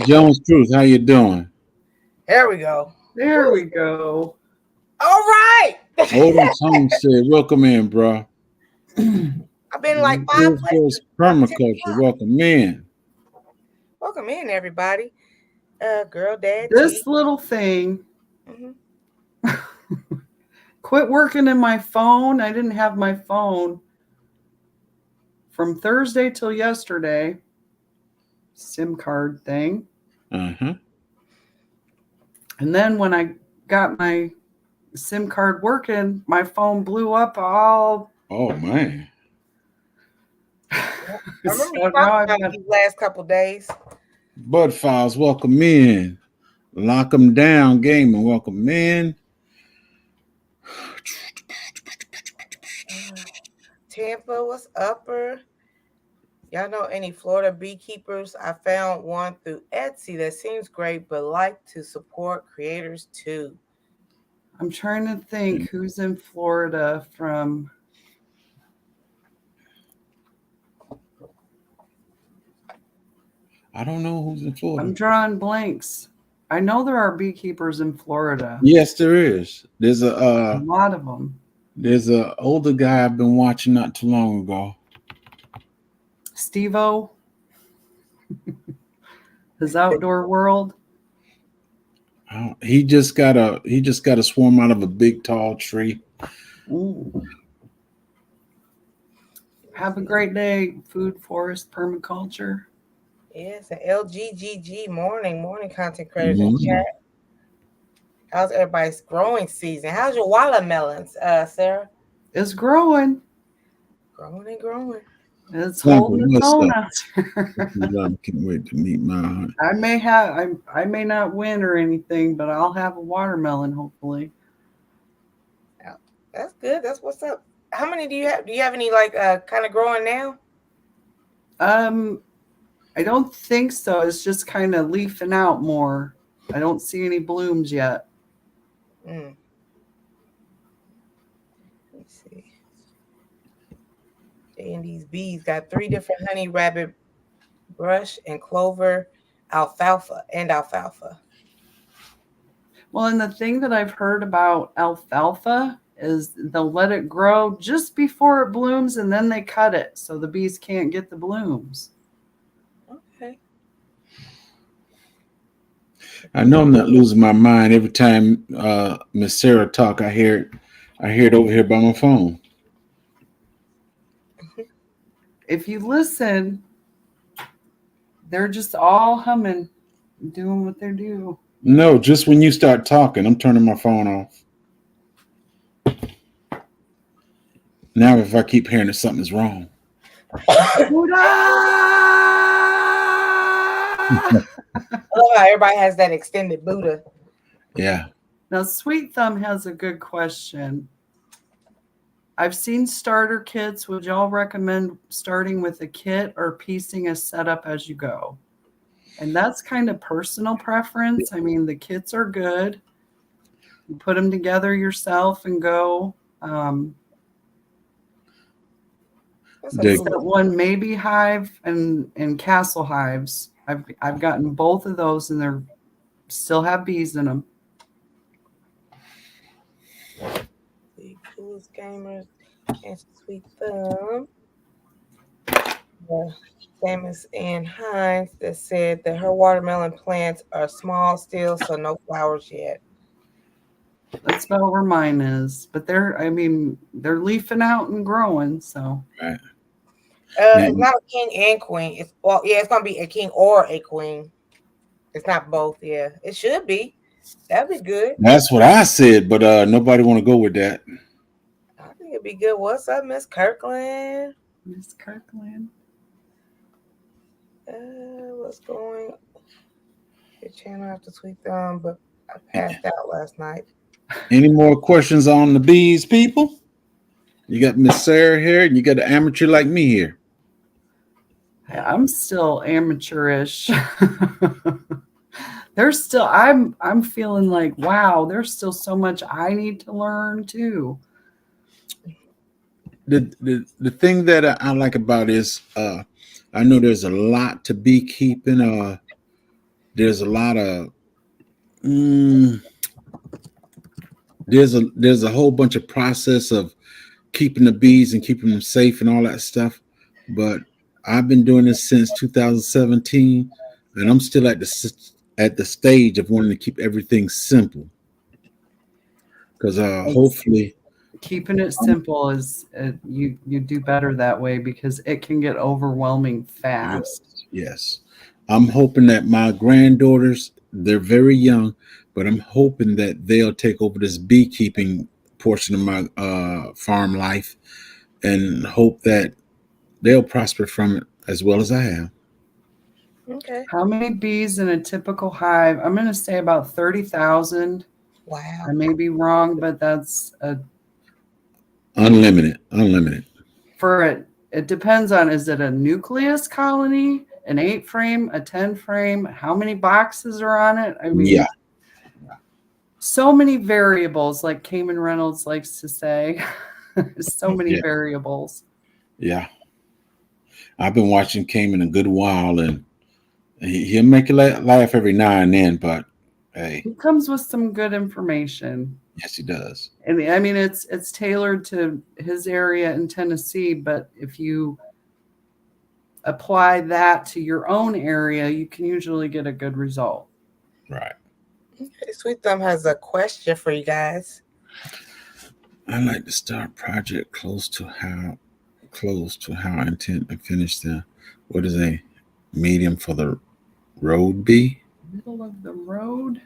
Speaker 2: Jones Truth, how you doing?
Speaker 1: There we go.
Speaker 3: There we go.
Speaker 1: All right.
Speaker 2: Olden Tone said, "Welcome in, bro."
Speaker 1: I've been like 5
Speaker 2: Full
Speaker 1: places.
Speaker 2: Force Permaculture, welcome in.
Speaker 1: Welcome in, everybody. Girl, Dad,
Speaker 3: This
Speaker 1: T.
Speaker 3: little thing
Speaker 1: Mhm.
Speaker 3: quit working in my phone. I didn't have my phone from Thursday till yesterday. SIM card thing.
Speaker 2: Uh-huh.
Speaker 3: And then when I got my SIM card working, my phone blew up all.
Speaker 2: Oh man.
Speaker 1: I remember
Speaker 3: So
Speaker 1: you
Speaker 3: now
Speaker 1: talking
Speaker 3: I've
Speaker 1: about
Speaker 3: got,
Speaker 1: these last couple days.
Speaker 2: Bud Files, welcome in. Lock 'em down, gaming, welcome in.
Speaker 1: Tampa, what's upper? Y'all know any Florida beekeepers? I found one through Etsy that seems great, but like to support creators too.
Speaker 3: I'm trying to think who's in Florida from.
Speaker 2: I don't know who's in Florida.
Speaker 3: I'm drawing blanks. I know there are beekeepers in Florida.
Speaker 2: Yes, there is. There's
Speaker 3: A
Speaker 2: a
Speaker 3: lot of them.
Speaker 2: there's a older guy I've been watching not too long ago.
Speaker 3: Steve-O. His Outdoor World.
Speaker 2: He just got a swarm out of a big tall tree.
Speaker 3: Ooh. Have a great day, Food Forest Permaculture.
Speaker 1: Yes, an LGGG morning content creators in chat. How's everybody's growing season? How's your watermelons, Sarah?
Speaker 3: It's growing.
Speaker 1: Growing and growing.
Speaker 3: It's
Speaker 2: Sample,
Speaker 3: holding its
Speaker 2: what's
Speaker 3: own
Speaker 2: up?
Speaker 3: out there.
Speaker 2: Can't wait to meet my aunt.
Speaker 3: I may not win or anything, but I'll have a watermelon hopefully.
Speaker 1: That's good. That's what's up. How many do you have? Do you have any like kind of growing now?
Speaker 3: I don't think so. It's just kind of leafing out more. I don't see any blooms yet.
Speaker 1: Let's see. And these bees got 3 different honey rabbit brush and clover, alfalfa.
Speaker 3: Well, and the thing that I've heard about alfalfa is they'll let it grow just before it blooms and then they cut it so the bees can't get the blooms.
Speaker 1: Okay.
Speaker 2: I know I'm not losing my mind every time Miss Sarah talk. I hear it over here by my phone.
Speaker 3: If you listen, they're just all humming, doing what they do.
Speaker 2: No, just when you start talking, I'm turning my phone off. Now, if I keep hearing that something's wrong.
Speaker 1: I love how everybody has that extended Buddha.
Speaker 2: Yeah.
Speaker 3: Now, Sweet Thumb has a good question. I've seen starter kits. Would y'all recommend starting with a kit or piecing a setup as you go? And that's kind of personal preference. I mean, the kits are good. You put them together yourself and go. That one Maybe Hive and Castle Hives. I've gotten both of those and they're still have bees in them.
Speaker 1: The coolest gamers and Sweet Thumb. Famous Ann Hines that said that her watermelon plants are small still, so no flowers yet.
Speaker 3: That's about where mine is. But they're leafing out and growing. So
Speaker 2: Right.
Speaker 1: It's not a king and queen. It's gonna be a king or a queen. It's not both. Yeah, it should be. That'd be good.
Speaker 2: That's what I said, but nobody want to go with that.
Speaker 1: I think it'd be good. What's up, Miss Kirkland?
Speaker 3: Miss Kirkland.
Speaker 1: What's going? Your channel after Sweet Thumb, but I passed out last night.
Speaker 2: Any more questions on the bees, people? You got Miss Sarah here, and you got an amateur like me here.
Speaker 3: I'm still amateurish. There's still I'm feeling like, wow, there's still so much I need to learn too.
Speaker 2: The thing that I like about is I know there's a lot to beekeeping. There's a lot of there's a whole bunch of process of keeping the bees and keeping them safe and all that stuff. But I've been doing this since 2017, and I'm still at the stage of wanting to keep everything simple. Because hopefully
Speaker 3: keeping it simple is you do better that way, because it can get overwhelming fast.
Speaker 2: Yes. I'm hoping that my granddaughters, they're very young, but I'm hoping that they'll take over this beekeeping portion of my farm life, and hope that they'll prosper from it as well as I have.
Speaker 1: Okay.
Speaker 3: How many bees in a typical hive? I'm going to say about 30,000.
Speaker 1: Wow.
Speaker 3: I may be wrong, but that's
Speaker 2: Unlimited.
Speaker 3: For it. It depends on, is it a nucleus colony, an 8-frame, a 10-frame? How many boxes are on it? I mean,
Speaker 2: Yeah.
Speaker 3: So many variables, like Cayman Reynolds likes to say. So many variables.
Speaker 2: Yeah. I've been watching Cayman a good while, and he'll make you laugh every now and then, but hey.
Speaker 3: He comes with some good information.
Speaker 2: Yes, he does.
Speaker 3: And I mean, it's tailored to his area in Tennessee, but if you apply that to your own area, you can usually get a good result.
Speaker 2: Right.
Speaker 1: Okay, Sweet Thumb has a question for you guys.
Speaker 2: I like to start project close to how I intend to finish the what is a medium for the road bee?
Speaker 3: Middle of the road.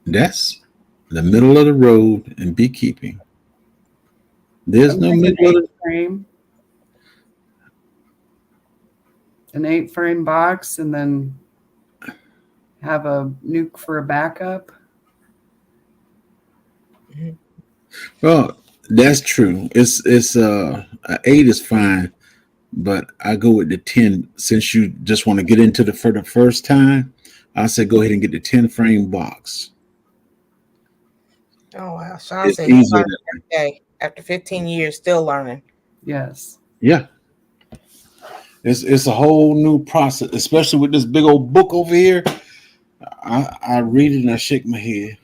Speaker 2: That's the middle of the road in beekeeping. There's no middle of the
Speaker 3: frame. An 8-frame box, and then have a nuke for a backup.
Speaker 2: Well, that's true. It's 8 is fine, but I go with the 10 since you just want to get into the for the first time. I said go ahead and get the 10-frame box.
Speaker 1: Oh wow, Sean
Speaker 2: It's
Speaker 1: said he's
Speaker 2: easier
Speaker 1: learning every day after 15 years, still learning.
Speaker 3: Yes.
Speaker 2: Yeah. It's a whole new process, especially with this big old book over here. I read it and I shake my head.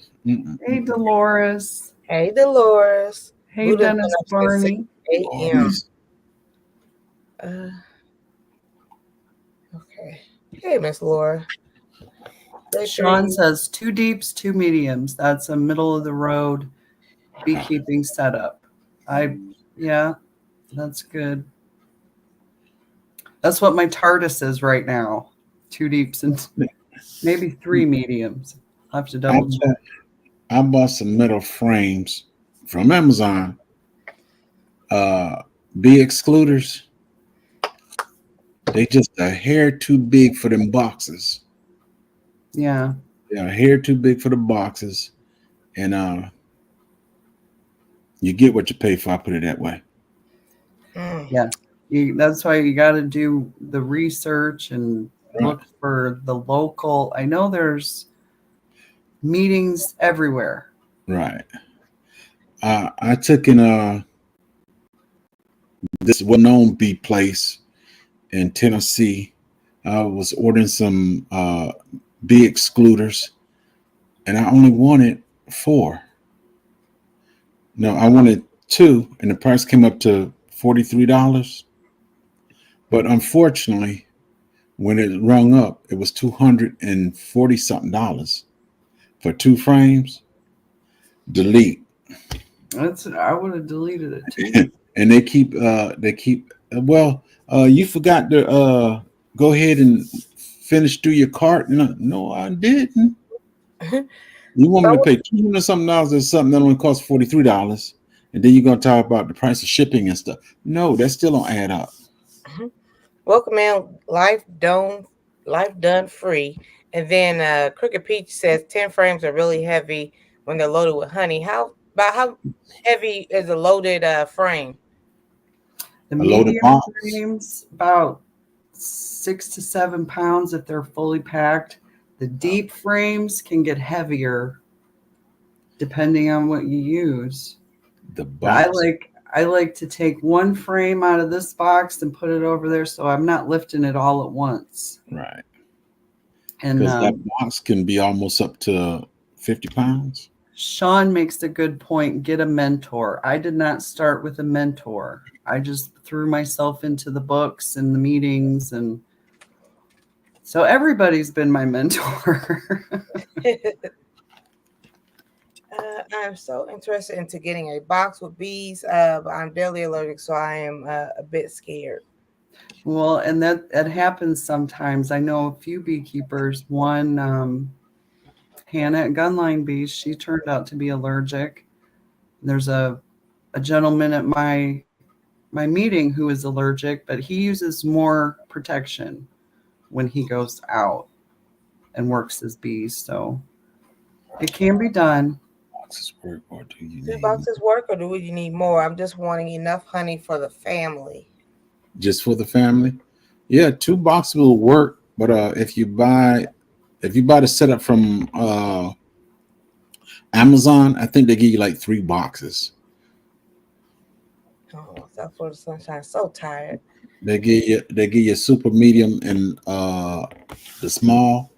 Speaker 3: Hey, Dolores.
Speaker 1: Hey, Dolores.
Speaker 3: Hey,
Speaker 1: Buddha's
Speaker 3: Dennis
Speaker 1: been up since
Speaker 3: Barney.
Speaker 1: 6 a.m. Okay. Hey, Miss Laura.
Speaker 3: Sean says 2 deeps, 2 mediums. That's a middle of the road beekeeping setup. Yeah, that's good. That's what my TARDIS is right now. 2 deeps and maybe 3 mediums. I'll have to double check.
Speaker 2: I bought some metal frames from Amazon. Bee excluders. They just a hair too big for them boxes.
Speaker 3: Yeah.
Speaker 2: Yeah, a hair too big for the boxes. And you get what you pay for, I put it that way.
Speaker 3: Yeah. That's why you got to do the research and look for the local. I know there's meetings everywhere.
Speaker 2: Right. I took in this well-known bee place in Tennessee, I was ordering some bee excluders, and I only wanted 4. No, I wanted 2, and the price came up to $43. But unfortunately, when it rung up, it was $240 something for 2 frames. Delete.
Speaker 3: I would have deleted it too.
Speaker 2: And they keep you forgot to go ahead and finish through your cart. No, I didn't. You want me to pay $200 something or something that only costs $43, and then you're gonna talk about the price of shipping and stuff. No, that still don't add up.
Speaker 1: Welcome in, life done free. And then Crooked Peach says 10 frames are really heavy when they're loaded with honey. How heavy is a loaded frame?
Speaker 3: The
Speaker 2: A loaded
Speaker 3: medium
Speaker 2: box.
Speaker 3: frames about 6 to 7 pounds if they're fully packed. The deep frames can get heavier depending on what you use.
Speaker 2: The box.
Speaker 3: I like to take one frame out of this box and put it over there so I'm not lifting it all at once.
Speaker 2: Right.
Speaker 3: And
Speaker 2: Because that box can be almost up to 50 pounds.
Speaker 3: Sean makes a good point. Get a mentor. I did not start with a mentor. I just threw myself into the books and the meetings, and so everybody's been my mentor.
Speaker 1: I'm so interested into getting a box with bees, but I'm deadly allergic, so I am a bit scared.
Speaker 3: Well, and that happens sometimes. I know a few beekeepers. One, Hannah at Gunline Bees, she turned out to be allergic. There's a gentleman at my meeting who is allergic, but he uses more protection when he goes out and works his bees. So it can be done.
Speaker 2: Boxes work, or do you
Speaker 1: Do
Speaker 2: need
Speaker 1: boxes work, or do you need more? I'm just wanting enough honey for the family.
Speaker 2: just for the family? Yeah, 2 boxes will work, but if you buy the setup from Amazon, I think they give you like 3 boxes.
Speaker 1: Oh, that's for the sunshine. So tired.
Speaker 2: They give you super medium and the small.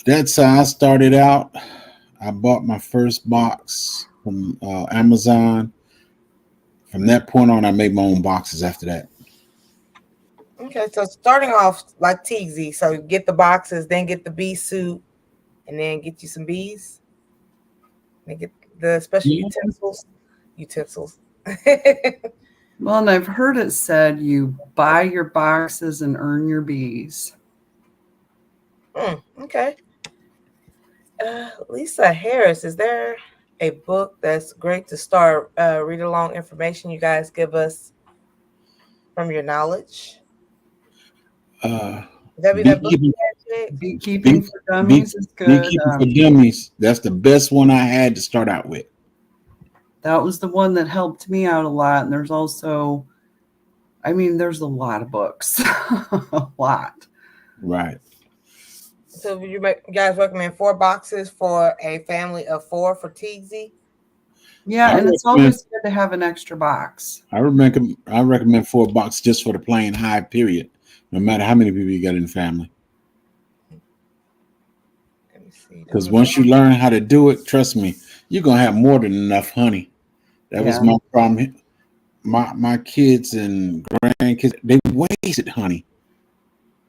Speaker 2: That's how I started out. I bought my first box from Amazon. From that point on, I made my own boxes after that.
Speaker 1: Okay, so starting off like Teagsy, so get the boxes, then get the bee suit, and then get you some bees. And get the special utensils.
Speaker 3: Well, and I've heard it said you buy your boxes and earn your bees.
Speaker 1: Okay. Lisa Harris, is there a book that's great to start read along information you guys give us from your knowledge? That be that book you had, Jake?
Speaker 3: Beekeeping for Dummies is good.
Speaker 2: Beekeeping for Dummies. That's the best one I had to start out with.
Speaker 3: That was the one that helped me out a lot. And there's also, there's a lot of books. A lot.
Speaker 2: Right.
Speaker 1: So you guys recommend 4 boxes for a family of 4 for Teagsy?
Speaker 3: Yeah, and it's always good to have an extra box.
Speaker 2: I recommend 4 boxes just for the plain hive period, no matter how many people you got in the family.
Speaker 1: Let me see.
Speaker 2: Because once you learn how to do it, trust me, you're gonna have more than enough honey. That was my problem. My kids and grandkids, they wasted honey.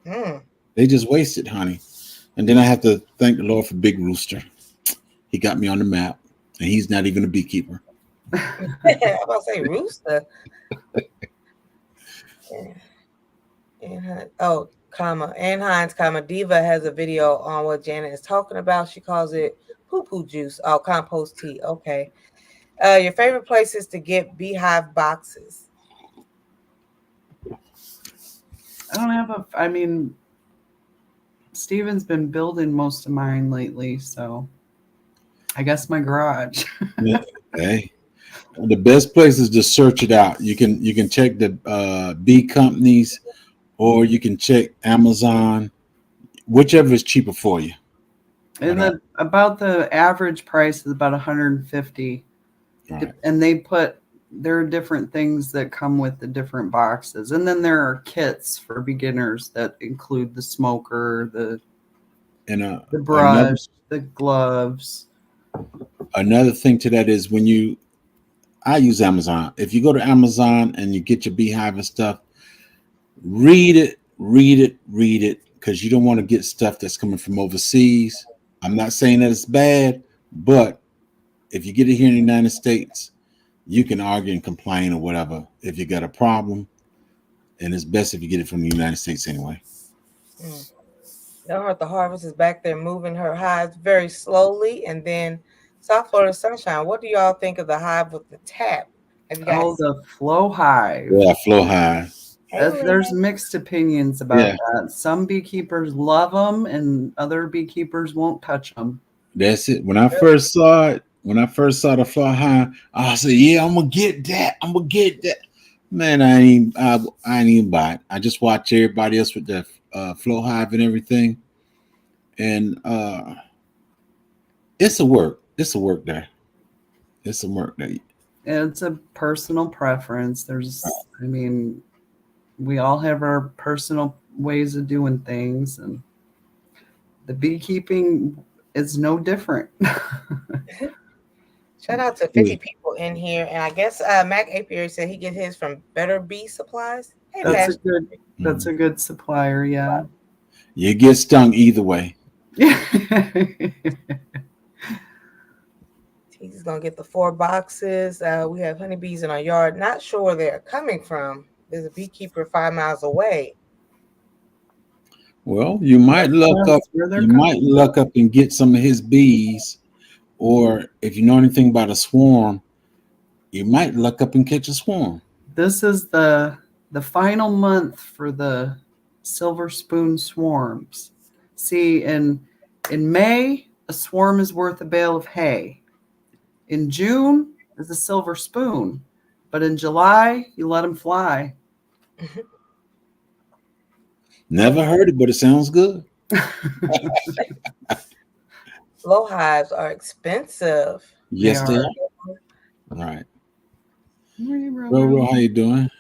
Speaker 2: They just wasted honey. And then I have to thank the Lord for Big Rooster. He got me on the map, and he's not even a beekeeper.
Speaker 1: I'm about to say Rooster. Ann Hines, Diva has a video on what Janet is talking about. She calls it poo-poo juice. Oh, compost tea. Okay. Your favorite places to get beehive boxes?
Speaker 3: Steven's been building most of mine lately, so I guess my garage.
Speaker 2: Hey, the best place is to search it out. You can check the bee companies, or you can check Amazon, whichever is cheaper for you.
Speaker 3: And about the average price is about $150,
Speaker 2: right.
Speaker 3: and they put there are different things that come with the different boxes. And then there are kits for beginners that include the smoker, the
Speaker 2: And
Speaker 3: brush, the gloves.
Speaker 2: another thing to that is I use Amazon. If you go to Amazon and you get your beehive and stuff, read it, because you don't want to get stuff that's coming from overseas. I'm not saying that it's bad, but if you get it here in the United States, you can argue and complain or whatever if you got a problem, and it's best if you get it from the United States anyway.
Speaker 1: The harvest is back there moving her hives very slowly, and then South Florida Sunshine. What do y'all think of the hive with the tap? Have you guys?
Speaker 3: The flow hive.
Speaker 2: Yeah, flow high.
Speaker 3: There's mixed opinions about that. Some beekeepers love them, and other beekeepers won't touch them.
Speaker 2: That's it. When I first saw it, the flow high, I said, "Yeah, I'm gonna get that. Man, I ain't even buy it. I just watch everybody else with the flow hive and everything, and it's a work there. It's a work there.
Speaker 3: It's a personal preference. We all have our personal ways of doing things, and the beekeeping is no different.
Speaker 1: Shout out to 50 people in here, and I guess Mac Apiary said he gets his from Better Bee Supplies. Hey,
Speaker 3: That's a good supplier, yeah.
Speaker 2: You get stung either way.
Speaker 1: He's gonna get the 4 boxes. We have honeybees in our yard. Not sure where they're coming from. There's a beekeeper 5 miles away.
Speaker 2: Well, you might luck up. You might luck up and get some of his bees, or if you know anything about a swarm, you might luck up and catch a swarm.
Speaker 3: This is the final month for the silver spoon swarms. See, in May, a swarm is worth a bale of hay. In June is a silver spoon, but in July, you let them fly.
Speaker 2: Never heard it, but it sounds good.
Speaker 1: Flow hives are expensive.
Speaker 2: Yes, they are. All right. Roro, how you doing?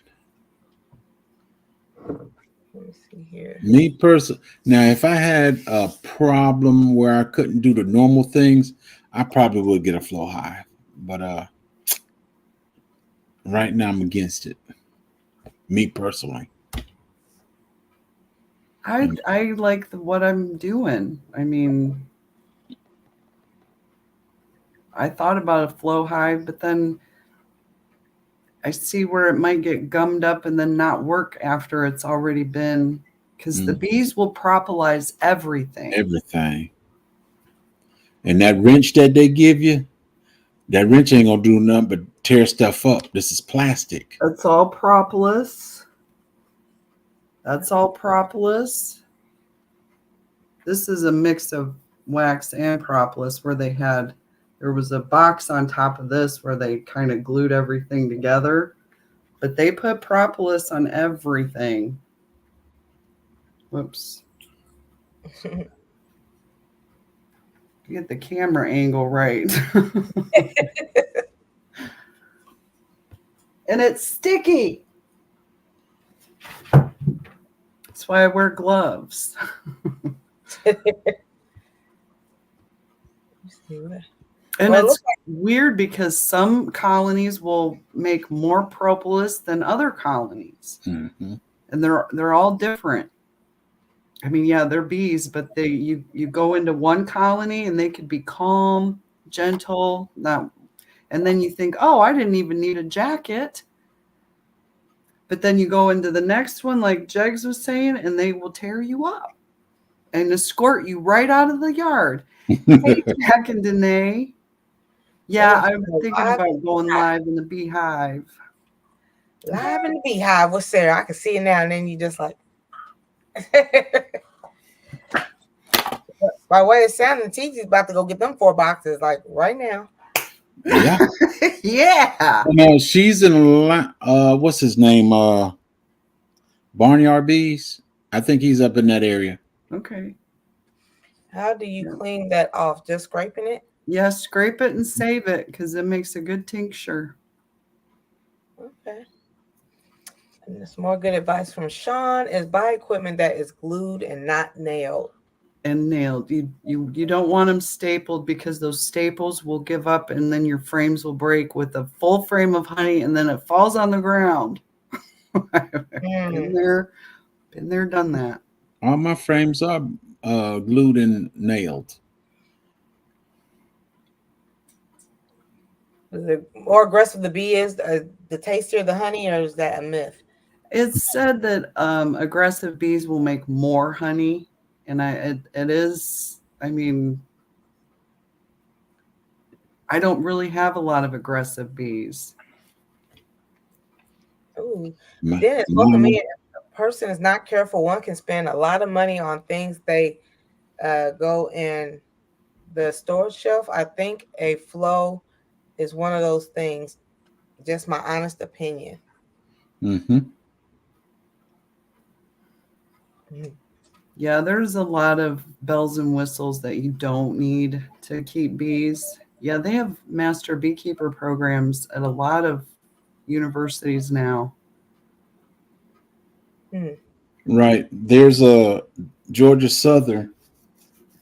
Speaker 1: Let me see here.
Speaker 2: Me personally, now if I had a problem where I couldn't do the normal things, I probably would get a flow hive. But right now I'm against it. Me personally.
Speaker 3: I like what I'm doing. I mean, I thought about a flow hive, but then I see where it might get gummed up and then not work after it's already been, because the bees will propolis everything.
Speaker 2: Everything. And that wrench that they give you, that wrench ain't gonna do nothing but tear stuff up. This is plastic.
Speaker 3: That's all propolis. That's all propolis. This is a mix of wax and propolis where there was a box on top of this where they kind of glued everything together, but they put propolis on everything. Whoops. Get the camera angle right. And it's sticky. That's why I wear gloves. And it's weird because some colonies will make more propolis than other colonies.
Speaker 2: Mm-hmm.
Speaker 3: And they're all different. I mean, yeah, they're bees, but you go into one colony and they could be calm, gentle, and then you think, oh, I didn't even need a jacket. But then you go into the next one, like Jegs was saying, and they will tear you up and escort you right out of the yard. Hey, Jack and Danae. Yeah, I'm thinking about going live in the beehive.
Speaker 1: Live in the beehive with Sarah. I can see it now, and then you just like. By the way it sounded, TT's about to go get them 4 boxes, like right now.
Speaker 2: Yeah.
Speaker 3: Yeah.
Speaker 2: No, she's in what's his name? Barnyard Bees. I think he's up in that area.
Speaker 3: Okay.
Speaker 1: How do you clean that off? Just scraping it?
Speaker 3: Yeah, scrape it and save it because it makes a good tincture.
Speaker 1: Okay. And there's more good advice from Sean is buy equipment that is glued and not nailed.
Speaker 3: And nailed. You don't want them stapled because those staples will give up and then your frames will break with a full frame of honey and then it falls on the ground. Been there, done that.
Speaker 2: All my frames are glued and nailed.
Speaker 1: The more aggressive the bee is, the tastier the honey, or is that a myth?
Speaker 3: It's said that aggressive bees will make more honey, and it is. I mean, I don't really have a lot of aggressive bees.
Speaker 1: Ooh.
Speaker 2: My-
Speaker 1: Dennis,
Speaker 2: my-
Speaker 1: welcome in. If a person is not careful, one can spend a lot of money on things they go in the storage shelf. I think a flow is one of those things. Just my honest opinion.
Speaker 2: Mhm.
Speaker 3: Yeah, there's a lot of bells and whistles that you don't need to keep bees. Yeah, they have master beekeeper programs at a lot of universities now.
Speaker 2: Right. There's a Georgia Southern.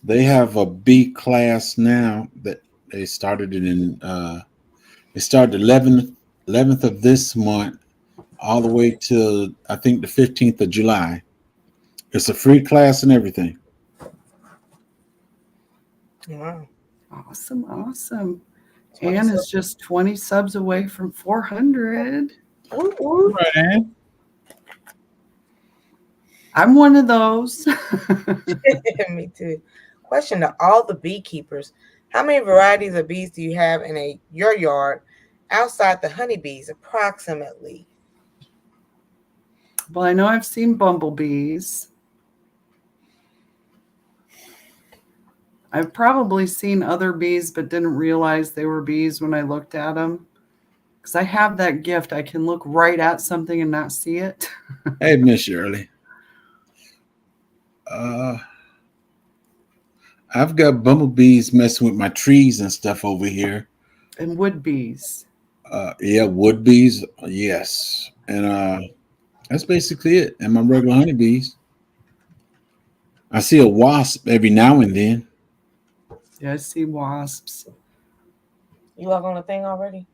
Speaker 2: They have a B class now that they started it in. They started 11th of this month all the way to I think the 15th of July. It's a free class and everything.
Speaker 1: Wow.
Speaker 3: Awesome, awesome.
Speaker 1: 20
Speaker 3: Ann
Speaker 1: subs.
Speaker 3: is just 20 subs away from 400.
Speaker 1: Ooh, ooh.
Speaker 2: Right, Ann?
Speaker 3: I'm one of those.
Speaker 1: Me too. Question to all the beekeepers: how many varieties of bees do you have in your yard outside the honeybees, approximately?
Speaker 3: Well, I know I've seen bumblebees. I've probably seen other bees, but didn't realize they were bees when I looked at them. Because I have that gift. I can look right at something and not see it.
Speaker 2: Hey, Miss Shirley. I've got bumblebees messing with my trees and stuff over here.
Speaker 3: And wood bees.
Speaker 2: Yeah, wood bees. Yes. And that's basically it. And my regular honeybees. I see a wasp every now and then.
Speaker 3: Yeah, I see wasps.
Speaker 1: You log on the thing already?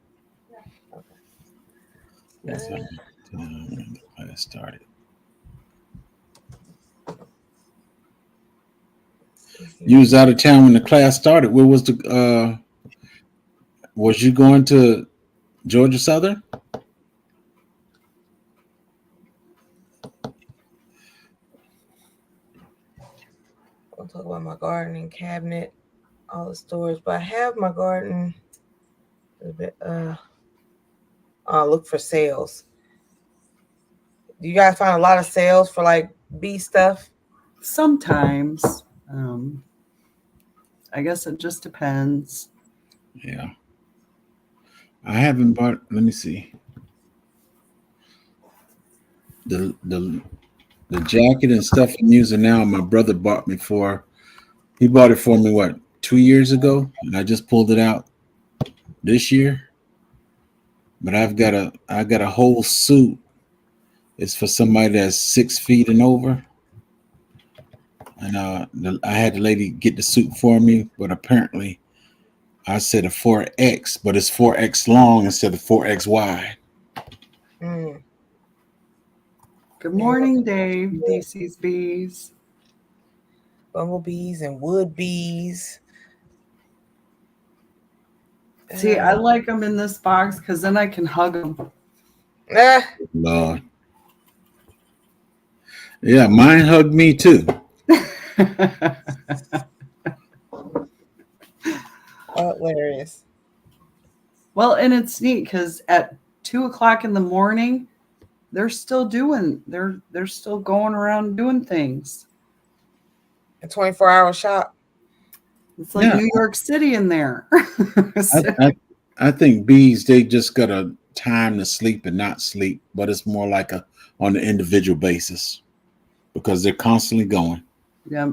Speaker 2: Yes, I started. You was out of town when the class started. Where was was you going to Georgia Southern?
Speaker 1: I'll talk about my gardening cabinet, all the storage, but I have my garden a bit. Look for sales. Do you guys find a lot of sales for like bee stuff?
Speaker 3: Sometimes. I guess it just depends.
Speaker 2: Yeah. I haven't bought. Let me see. The jacket and stuff I'm using now. My brother bought me for. He bought it for me 2 years ago, and I just pulled it out this year. But I got a whole suit. It's for somebody that's 6 feet and over. And I had the lady get the suit for me, but apparently I said a 4X, but it's 4X long instead of 4X wide.
Speaker 1: Mm.
Speaker 3: Good morning, Dave. DC's Bees.
Speaker 1: Bumblebees and wood bees.
Speaker 3: See, I like them in this box because then I can hug them.
Speaker 2: Lord. Yeah, mine hugged me too.
Speaker 1: Hilarious.
Speaker 3: Well, and it's neat because at 2:00 in the morning, they're still going around doing things.
Speaker 1: A 24-hour shop.
Speaker 3: It's like
Speaker 2: Yeah.
Speaker 3: New York City in there.
Speaker 2: I think bees, they just got a time to sleep and not sleep, but it's more like on an individual basis because they're constantly going.
Speaker 3: Yeah.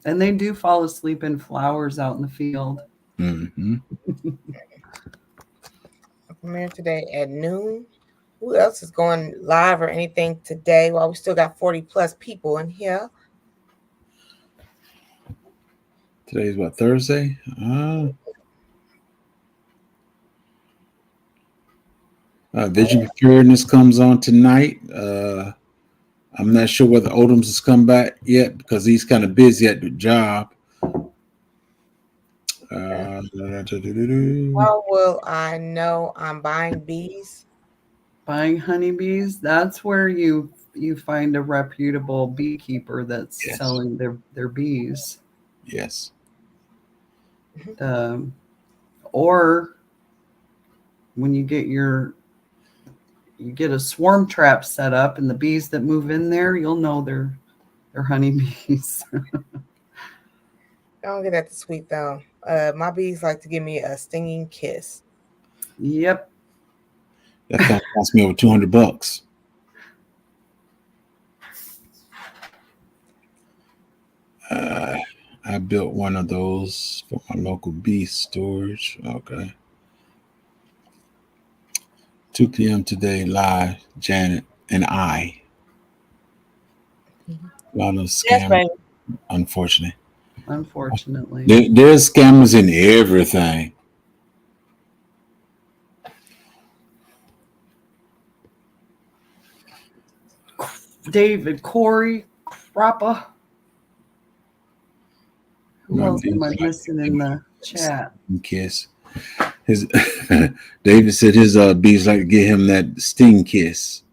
Speaker 3: And they do fall asleep in flowers out in the field.
Speaker 2: Mm-hmm.
Speaker 1: I'm here today at noon. who else is going live or anything today? While we still got 40 plus people in here.
Speaker 2: Today's what, Thursday? Vision Preparedness comes on tonight. I'm not sure whether Odoms has come back yet because he's kind of busy at the job.
Speaker 1: How will I know I'm buying bees?
Speaker 3: Buying honeybees, that's where you find a reputable beekeeper that's
Speaker 2: Yes.
Speaker 3: selling their bees.
Speaker 2: Yes.
Speaker 3: Or when you get a swarm trap set up, and the bees that move in there, you'll know they're honeybees.
Speaker 1: I don't get that too sweet though. My bees like to give me a stinging kiss.
Speaker 3: Yep.
Speaker 2: That thing cost me over $200. I built one of those for my local bee storage. Okay. 2 p.m. today, live, Janet and I. A lot of
Speaker 1: Yes,
Speaker 2: scams,
Speaker 1: baby.
Speaker 2: unfortunately.
Speaker 3: Unfortunately.
Speaker 2: There's scammers in everything.
Speaker 3: David, Corey, Rappa. Who else am I missing in the chat?
Speaker 2: Kiss. His David said his bees like to get him that sting kiss.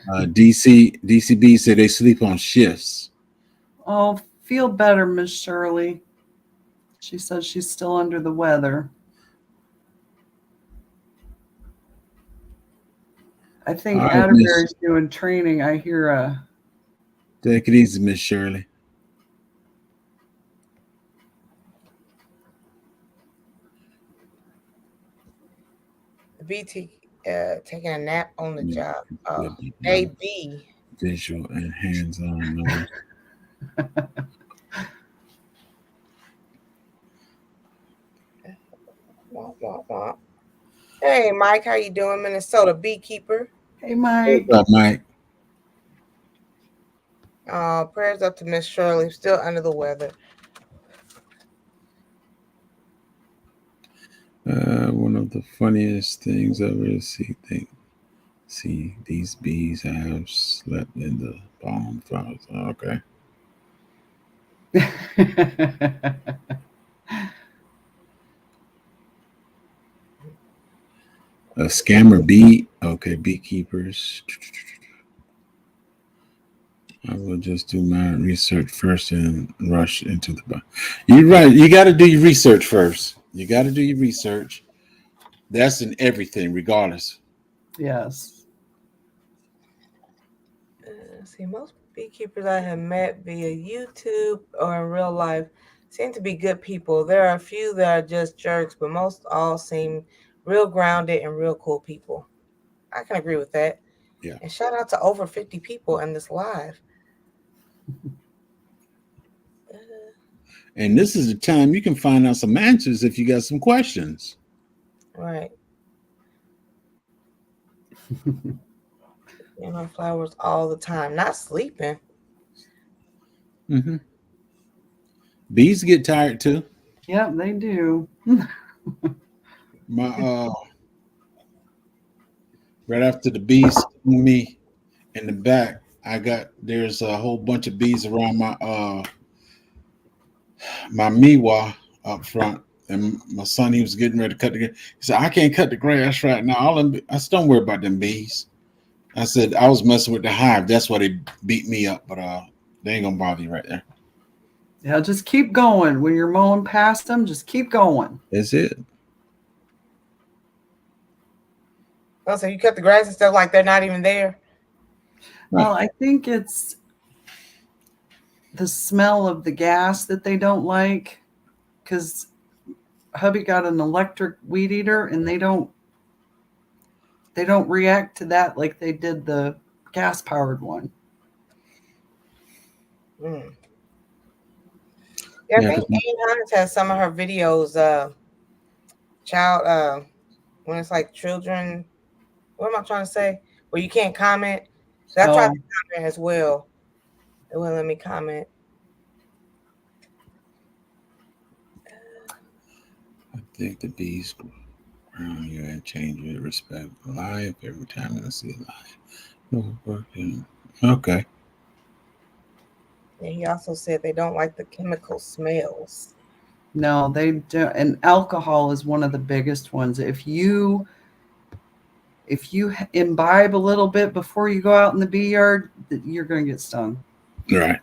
Speaker 2: DCB said they sleep on shifts.
Speaker 3: Oh, feel better, Miss Shirley. She says she's still under the weather. I think Atterbury's doing training. I hear a.
Speaker 2: Take it easy, Miss Shirley.
Speaker 1: The BT taking a nap on the job. AB.
Speaker 2: Visual and hands-on knowledge.
Speaker 1: Hey, Mike, how you doing, Minnesota beekeeper?
Speaker 3: Hey, Mike.
Speaker 2: What's up, Mike?
Speaker 1: Prayers up to Miss Shirley, still under the weather.
Speaker 2: One of the funniest things I ever see these bees have slept in the palm flowers. Okay. A scammer bee. Okay, beekeepers. I will just do my research first and rush into the. You're right. You got to do your research first. You got to do your research. That's in everything, regardless.
Speaker 3: Yes.
Speaker 1: See, most beekeepers I have met via YouTube or in real life seem to be good people. There are a few that are just jerks, but most all seem real grounded and real cool people. I can agree with that.
Speaker 2: Yeah.
Speaker 1: And shout out to over 50 people in this live.
Speaker 2: And this is the time you can find out some answers if you got some questions.
Speaker 1: Right. Flowers all the time, not sleeping.
Speaker 2: Mm-hmm. Bees get tired too.
Speaker 3: Yep, they do.
Speaker 2: My right after the bees stung me in the back, there's a whole bunch of bees around my miwa up front. And my son, he was getting ready to cut the grass. He said, I can't cut the grass right now. I said, don't worry about them bees. I said, I was messing with the hive. That's why they beat me up, but they ain't gonna bother you right there.
Speaker 3: Yeah, just keep going. When you're mowing past them, just keep going.
Speaker 2: That's it.
Speaker 1: Oh, so you cut the grass and stuff like they're not even there?
Speaker 3: Well, I think it's the smell of the gas that they don't like, because hubby got an electric weed eater and they don't react to that like they did the gas powered one.
Speaker 1: Mm. Yeah, I think Amy Hines has some of her videos, when it's like children, what am I trying to say? Where you can't comment. So I tried to comment as well. It wouldn't let me comment.
Speaker 2: I think the bees around here and change your respect for life every time I see life. No working. Okay.
Speaker 1: And he also said they don't like the chemical smells.
Speaker 3: No, they do. And alcohol is one of the biggest ones. If you imbibe a little bit before you go out in the bee yard, you're going to get stung.
Speaker 2: Right.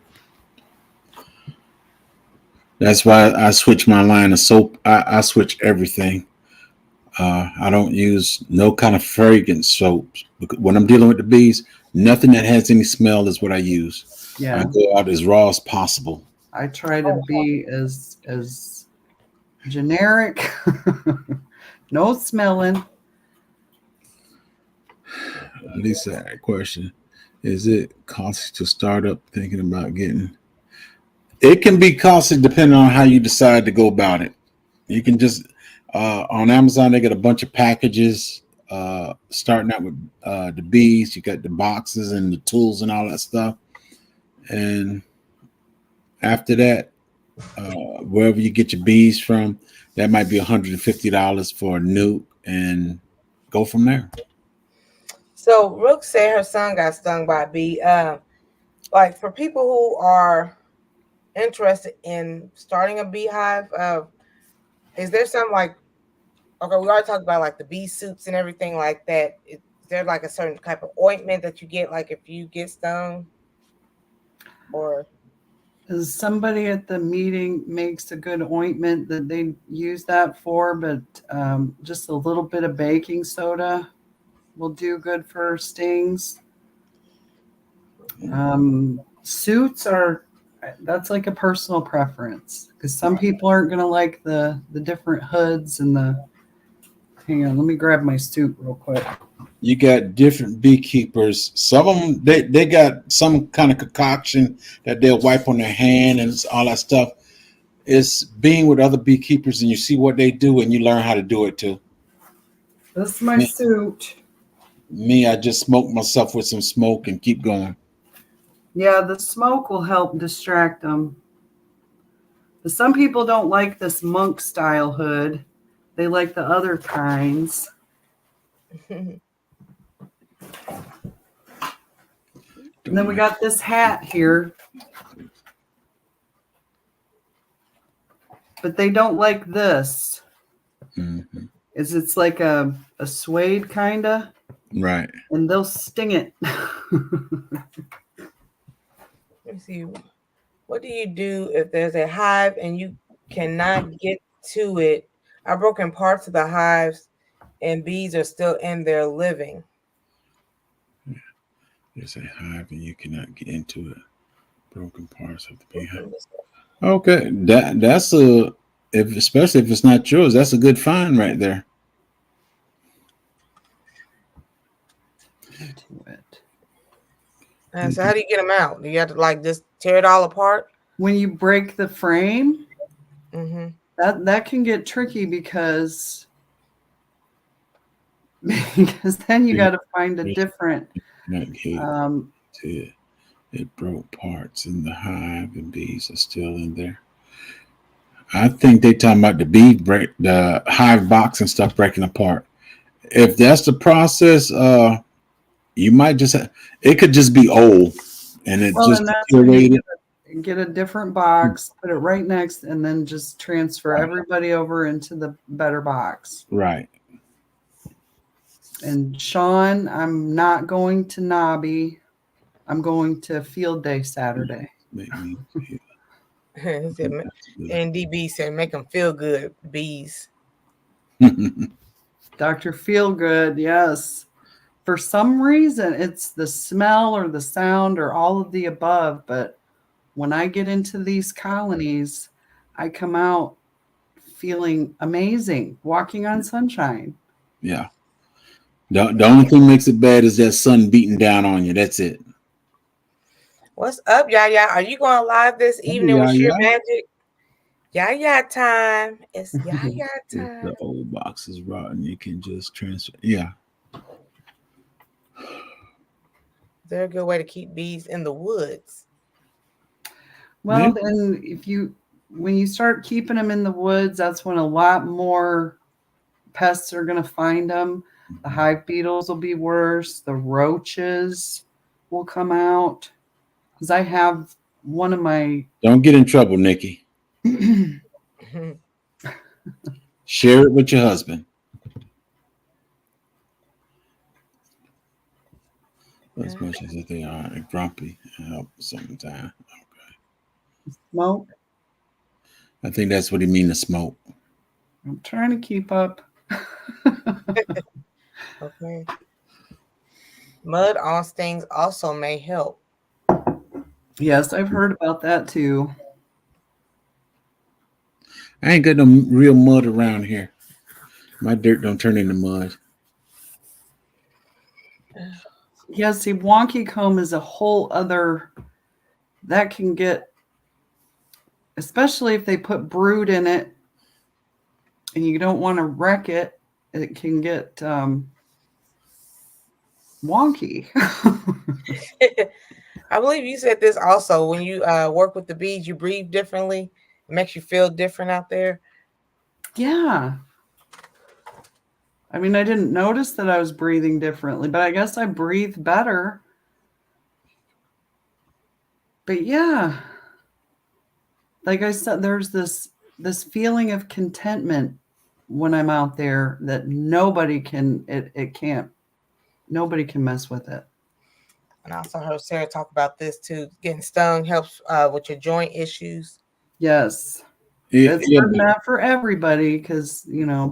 Speaker 2: That's why I switch my line of soap. I switch everything. I don't use no kind of fragrance soaps. When I'm dealing with the bees, nothing that has any smell is what I use.
Speaker 3: Yeah.
Speaker 2: I go out as raw as possible.
Speaker 3: I try to be as generic, no smelling.
Speaker 2: Lisa had a question. Is it costly to start up thinking about getting? It can be costly depending on how you decide to go about it. You can just on Amazon they got a bunch of packages starting out with the bees. You got the boxes and the tools and all that stuff. And after that, wherever you get your bees from, that might be $150 for a nuke, and go from there.
Speaker 1: So Rook said her son got stung by a bee. Like for people who are interested in starting a beehive, is there some like, okay, we already talked about like the bee suits and everything like that. Is there like a certain type of ointment that you get like if you get stung? Or
Speaker 3: Somebody at the meeting makes a good ointment that they use that for, but just a little bit of baking soda will do good for stings. Suits that's like a personal preference because some people aren't going to like the different hoods and the. Hang on, let me grab my suit real quick.
Speaker 2: You got different beekeepers. Some of them they got some kind of concoction that they'll wipe on their hand and all that stuff. It's being with other beekeepers and you see what they do and you learn how to do it too.
Speaker 3: This is my suit.
Speaker 2: Me, I just smoke myself with some smoke and keep going.
Speaker 3: Yeah, the smoke will help distract them. But some people don't like this monk style hood. They like the other kinds. And then we got this hat here. But they don't like this.
Speaker 2: Mm-hmm.
Speaker 3: It's like a suede kind of.
Speaker 2: Right.
Speaker 3: And they'll sting it.
Speaker 1: let me see. What do you do if there's a hive and you cannot get to it? I've broken parts of the hives and bees are still in there living.
Speaker 2: There's a hive and you cannot get into it. Broken parts of the beehive. Okay, that's especially if it's not yours, that's a good find right there.
Speaker 1: And so how do you get them out? Do you have to like just tear it all apart?
Speaker 3: When you break the frame,
Speaker 1: Mm-hmm.
Speaker 3: that can get tricky because then you got to find a different.
Speaker 2: It broke parts in the hive and bees are still in there. I think they talking about the hive box and stuff breaking apart. If that's the process, you might just it could just be old and it just deteriorated.
Speaker 3: Get a different box, put it right next, and then just transfer everybody over into the better box.
Speaker 2: Right.
Speaker 3: And Sean, I'm not going to Nobby. I'm going to Field Day Saturday.
Speaker 1: And DB said, make them feel good, bees.
Speaker 3: Dr. Feelgood, yes. For some reason, it's the smell or the sound or all of the above. But when I get into these colonies, I come out feeling amazing, walking on sunshine.
Speaker 2: Yeah. The only thing makes it bad is that sun beating down on you. That's it.
Speaker 1: What's up, Yaya? Are you going live this evening with Sheer Magic? Yaya time. It's Yaya time.
Speaker 2: If the old box is rotten, you can just transfer. Yeah.
Speaker 1: they're a good way to keep bees in the woods.
Speaker 3: Well, then when you start keeping them in the woods, that's when a lot more pests are going to find them. The hive beetles will be worse. The roaches will come out. Because I have one of my
Speaker 2: Don't get in trouble, Nikki. Share it with your husband. As much as they are grumpy and help sometimes. Okay.
Speaker 3: smoke.
Speaker 2: I think that's what he mean to smoke.
Speaker 3: I'm trying to keep up.
Speaker 1: Okay. Mud on stings also may help.
Speaker 3: Yes, I've heard about that too.
Speaker 2: I ain't got no real mud around here. My dirt don't turn into mud.
Speaker 3: Yeah, see, wonky comb is a whole other, that can get, especially if they put brood in it and you don't want to wreck it, it can get wonky.
Speaker 1: I believe you said this also. When you work with the bees, you breathe differently. It makes you feel different out there.
Speaker 3: Yeah. I mean, I didn't notice that I was breathing differently, but I guess I breathe better. But yeah, like I said, there's this feeling of contentment when I'm out there that nobody can mess with it.
Speaker 1: And I also heard Sarah talk about this too. Getting stung helps with your joint issues.
Speaker 3: Yes. It's not for everybody because,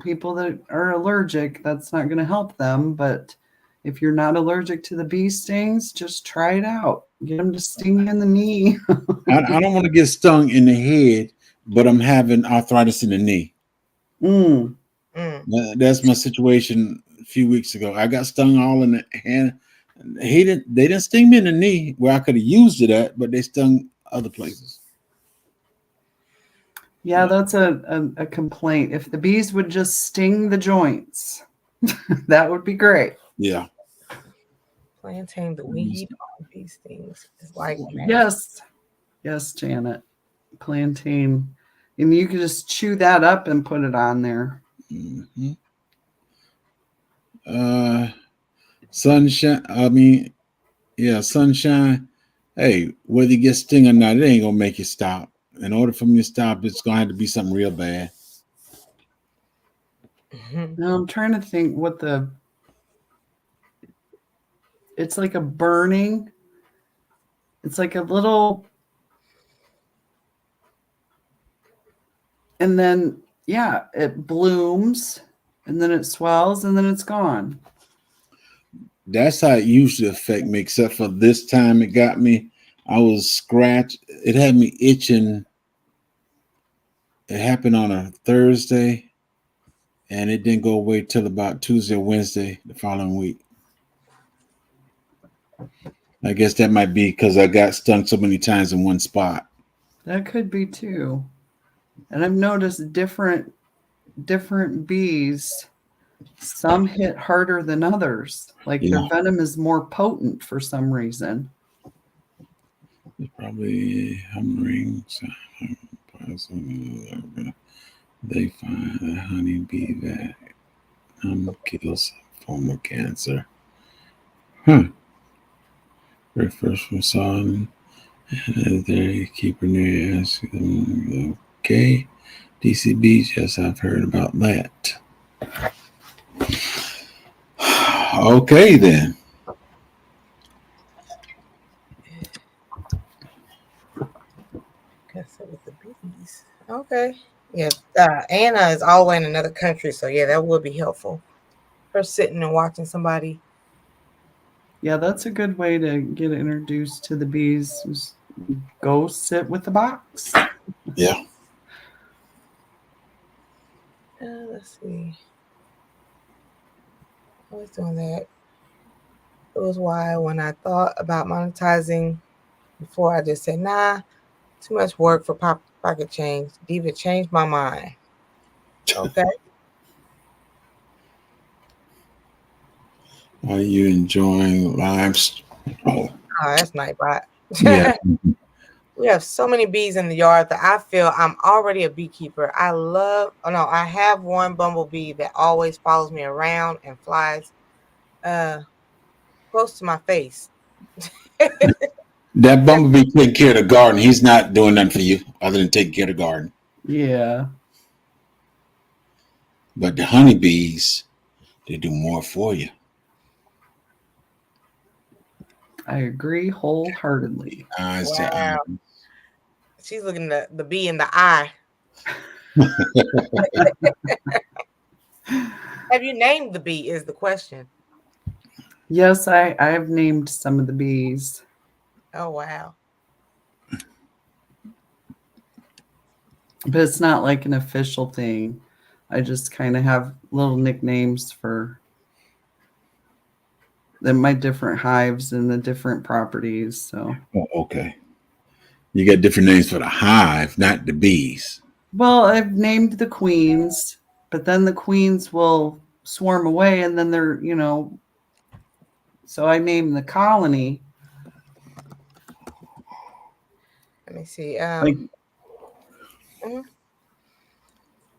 Speaker 3: people that are allergic, that's not going to help them. But if you're not allergic to the bee stings, just try it out. Get them to sting you in the knee.
Speaker 2: I don't want to get stung in the head, but I'm having arthritis in the knee. That's my situation a few weeks ago. I got stung all in the hand. They didn't sting me in the knee where I could have used it at, but they stung other places.
Speaker 3: Yeah, that's a complaint. If the bees would just sting the joints, that would be great.
Speaker 2: Yeah.
Speaker 1: Plantain, the weed on bee stings is like
Speaker 3: yes, Janet. Plantain, and you could just chew that up and put it on there.
Speaker 2: Mm-hmm. Sunshine. I mean, yeah, sunshine. Hey, whether you get sting or not, it ain't gonna make you stop. In order for me to stop, it's gonna have to be something real bad.
Speaker 3: Now I'm trying to think what it's like a burning. It's like a little, and then it blooms, and then it swells, and then it's gone.
Speaker 2: That's how it usually affect me, except for this time it got me. I was scratched. It had me itching. It happened on a Thursday, and it didn't go away till about Tuesday or Wednesday the following week. I guess that might be because I got stung so many times in one spot.
Speaker 3: That could be too. And I've noticed different bees. Some hit harder than others. Like their venom is more potent for some reason.
Speaker 2: It's probably humming. They find a honeybee that kills some form of cancer. Very first one saw them, and they keep her near. Ask them, okay, DCBs. Yes, I've heard about that. Okay, then.
Speaker 1: Guess it was the bees. Okay. Yeah. Anna is all the way in another country, so yeah, that would be helpful. Her sitting and watching somebody.
Speaker 3: Yeah, that's a good way to get introduced to the bees. Just go sit with the box.
Speaker 2: Yeah.
Speaker 1: Let's see. I was doing that. It was why when I thought about monetizing before, I just said, nah, too much work for pocket change. Diva changed my mind. Okay.
Speaker 2: Are you enjoying live Oh,
Speaker 1: Oh, that's nice, right?
Speaker 2: yeah.
Speaker 1: We have so many bees in the yard that I feel I'm already a beekeeper. I have one bumblebee that always follows me around and flies close to my face.
Speaker 6: That bumblebee taking care of the garden. He's not doing nothing for you other than taking care of the garden.
Speaker 3: Yeah.
Speaker 6: But the honeybees, they do more for you.
Speaker 3: I agree wholeheartedly.
Speaker 1: Wow. She's looking the bee in the eye. Have you named the bee is the question.
Speaker 3: Yes, I have named some of the bees.
Speaker 1: Oh, wow.
Speaker 3: But it's not like an official thing. I just kind of have little nicknames for my different hives and the different properties. So,
Speaker 6: Oh, okay. You got different names for the hive, not the bees.
Speaker 3: well, I've named the queens, but then the queens will swarm away and then they're, so I named the colony.
Speaker 1: Let me see.
Speaker 3: Like,
Speaker 1: Mhm.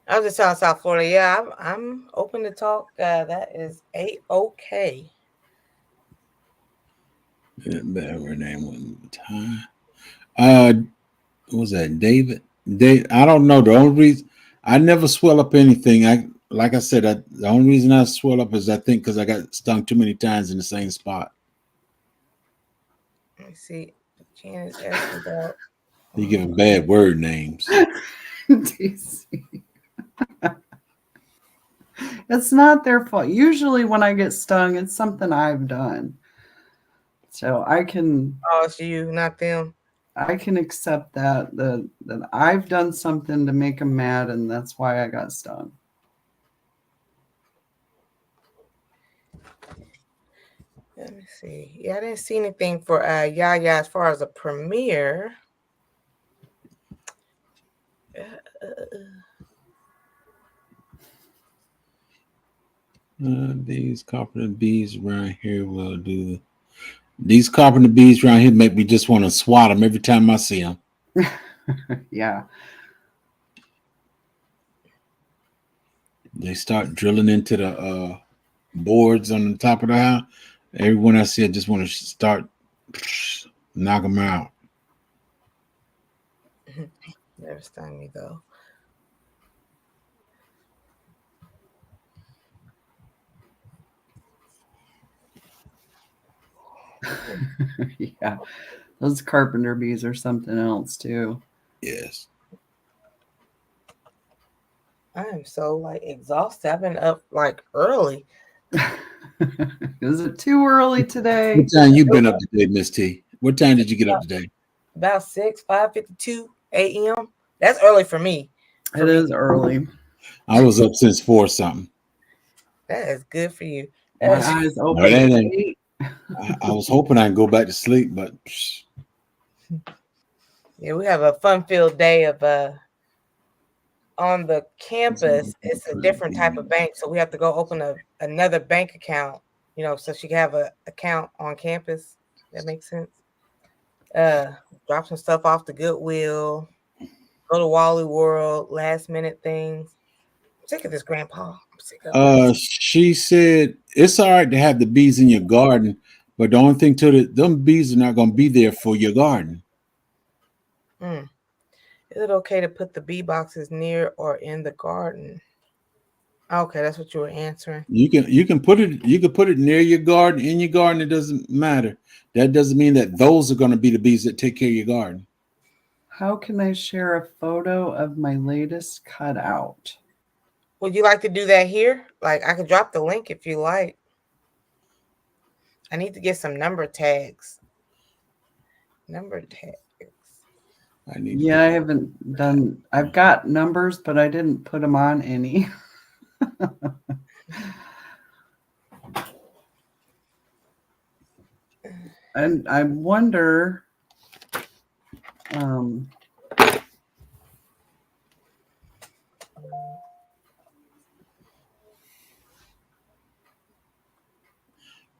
Speaker 1: I was just telling South Florida. Yeah, I'm open to talk. That is A-OK.
Speaker 6: Her name was what was that? David? I don't know. The only reason I never swell up anything. Like I said, the only reason I swell up is I think because I got stung too many times in the same spot.
Speaker 1: Let me see. Janice asking about.
Speaker 6: You give them bad word names.
Speaker 3: DC. It's not their fault. Usually when I get stung, it's something I've done. So I can
Speaker 1: Oh, it's you, not them.
Speaker 3: accept that I've done something to make them mad and that's why I got stung.
Speaker 1: Let me see. Yeah, I didn't see anything for Yaya as far as a premiere.
Speaker 6: These carpenter bees around here will do. These carpenter bees around here make me just want to swat them every time I see them.
Speaker 3: Yeah.
Speaker 6: They start drilling into the boards on the top of the house. Everyone I see, I just want to start knock them out.
Speaker 1: Never stung me though.
Speaker 3: Yeah. Those carpenter bees are something else too.
Speaker 6: Yes.
Speaker 1: I am so like exhausted. I've been up like early.
Speaker 3: Is it too early today?
Speaker 6: What time you been up today, Miss T? What time did you get up today?
Speaker 1: About 5:52 a.m. That's early for me.
Speaker 3: It is early.
Speaker 6: I was up since 4 something.
Speaker 1: That is good for you.
Speaker 3: My eyes open.
Speaker 6: I was hoping I'd go back to sleep, but
Speaker 1: Yeah, we have a fun-filled day of on the campus. It's a different type of bank, so we have to go open another bank account, so she can have an account on campus. That makes sense. Drop some stuff off to Goodwill, go to Wally World, last minute things. I'm sick of this, Grandpa. I'm sick of it.
Speaker 6: she said it's all right to have the bees in your garden, but the only thing them bees are not going to be there for your garden.
Speaker 1: Is it okay to put the bee boxes near or in the garden? Okay, that's what you were answering.
Speaker 6: You can put it near your garden, in your garden. It doesn't matter. That doesn't mean that those are going to be the bees that take care of your garden.
Speaker 3: How can I share a photo of my latest cutout?
Speaker 1: Would you like to do that here? Like, I could drop the link if you like. I need to get some number tags. Number tags.
Speaker 3: I haven't done. I've got numbers, but I didn't put them on any. And I wonder.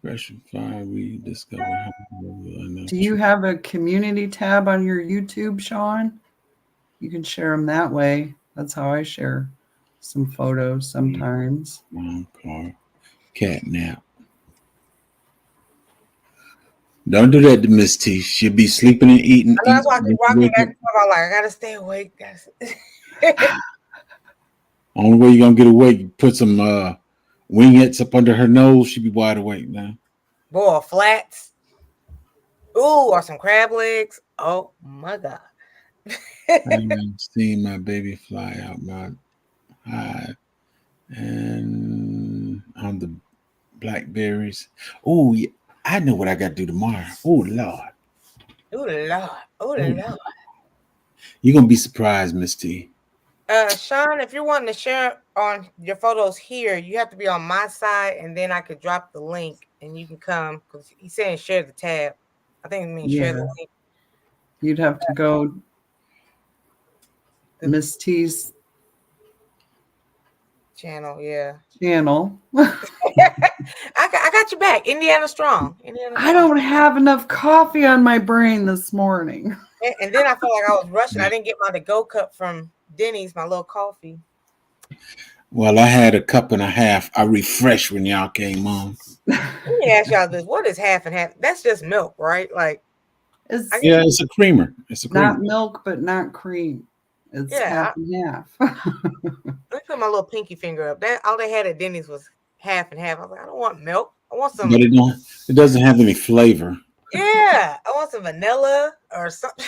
Speaker 6: Fresh and fire, we discover.
Speaker 3: Do you have a community tab on your YouTube, Sean? You can share them that way. That's how I share some photos sometimes.
Speaker 6: Mom, car, cat nap. Don't do that to Miss T. She'll be sleeping and eating.
Speaker 1: I know that's why I keep rocking
Speaker 6: wake
Speaker 1: back
Speaker 6: up.
Speaker 1: and forth. I'm like, I gotta stay awake.
Speaker 6: Only way you're gonna get awake, you put some wingettes up under her nose, she'll be wide awake now.
Speaker 1: Boy, flats. Ooh, or some crab legs. Oh my god.
Speaker 6: I'm seeing my baby fly out my hive and on the blackberries. Oh, yeah, I know what I got to do tomorrow. Oh, Lord.
Speaker 1: Ooh Lord. Ooh Lord.
Speaker 6: You're going to be surprised, Miss T.
Speaker 1: Sean, if you're wanting to share on your photos here, you have to be on my side, and then I could drop the link, and you can come because he's saying share the tab. I think it means share the
Speaker 3: Yeah.
Speaker 1: link.
Speaker 3: You'd have to go Miss T's
Speaker 1: Channel, yeah.
Speaker 3: channel.
Speaker 1: I got you back. Indiana Strong.
Speaker 3: I don't have enough coffee on my brain this morning.
Speaker 1: And then I felt like I was rushing. I didn't get my to-go cup from Denny's, my little coffee.
Speaker 6: Well, I had a cup and a half. I refreshed when y'all came on.
Speaker 1: Let me ask y'all this. What is half and half? That's just milk, right? Like,
Speaker 3: It's
Speaker 6: Yeah, it's a creamer. It's a creamer.
Speaker 3: not milk, but not cream. It's
Speaker 1: Yeah,
Speaker 3: half and half.
Speaker 1: let me put my little pinky finger up. That all they had at Denny's was half and half. I was like, I don't want milk. I want some.
Speaker 6: But it doesn't have any flavor.
Speaker 1: Yeah, I want some vanilla or something.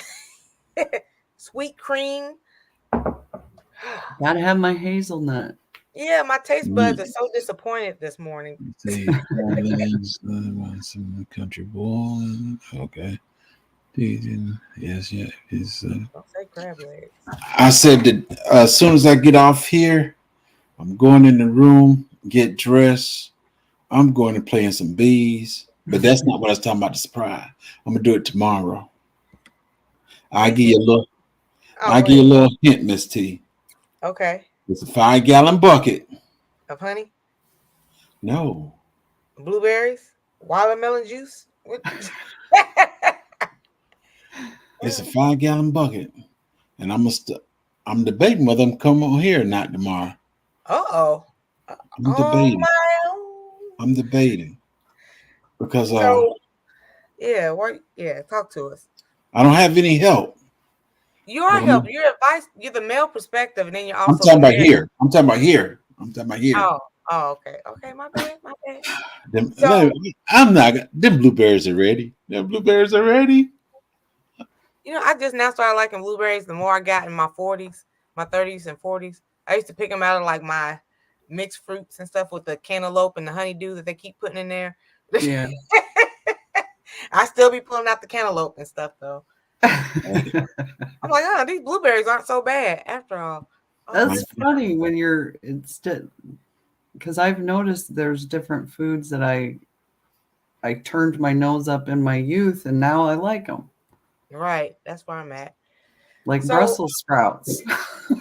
Speaker 1: Sweet cream.
Speaker 3: Gotta have my hazelnut.
Speaker 1: Yeah, my taste buds are so disappointed this morning.
Speaker 6: See, some country boy. Okay. Yes, yeah. It's,
Speaker 1: Don't say crab legs.
Speaker 6: I said that as soon as I get off here, I'm going in the room, get dressed. I'm going to play in some bees, but that's not what I was talking about. The surprise. I'm gonna do it tomorrow. I'll give you a little.
Speaker 1: Oh,
Speaker 6: I'll give you a little hint, Miss T.
Speaker 1: Okay.
Speaker 6: It's a 5-gallon bucket.
Speaker 1: Of honey,
Speaker 6: No,
Speaker 1: blueberries, watermelon juice. What-
Speaker 6: it's a 5-gallon bucket, and I'm debating whether I'm coming on here or not tomorrow.
Speaker 1: Uh-oh.
Speaker 6: I'm debating.
Speaker 1: Oh,
Speaker 6: I'm debating because
Speaker 1: so, talk to us.
Speaker 6: I don't have any help.
Speaker 1: You are
Speaker 6: Well,
Speaker 1: help. Your advice, you're the male perspective, and then you're also
Speaker 6: I'm talking
Speaker 1: the
Speaker 6: about
Speaker 1: male.
Speaker 6: here. I'm talking about here. I'm talking about here.
Speaker 1: Oh, okay. Okay, my bad.
Speaker 6: Them,
Speaker 1: So-
Speaker 6: I'm not. Them blueberries are ready. Them blueberries are ready.
Speaker 1: You know, I just now started liking blueberries the more I got in my 40s, my 30s and 40s. I used to pick them out of like my mixed fruits and stuff with the cantaloupe and the honeydew that they keep putting in there.
Speaker 3: Yeah.
Speaker 1: I still be pulling out the cantaloupe and stuff though. I'm like, oh, these blueberries aren't so bad after all. Oh,
Speaker 3: That's funny when you're because I've noticed there's different foods that I turned my nose up in my youth and now I like them.
Speaker 1: right. That's where I'm at.
Speaker 3: Like
Speaker 1: So-
Speaker 3: Brussels sprouts.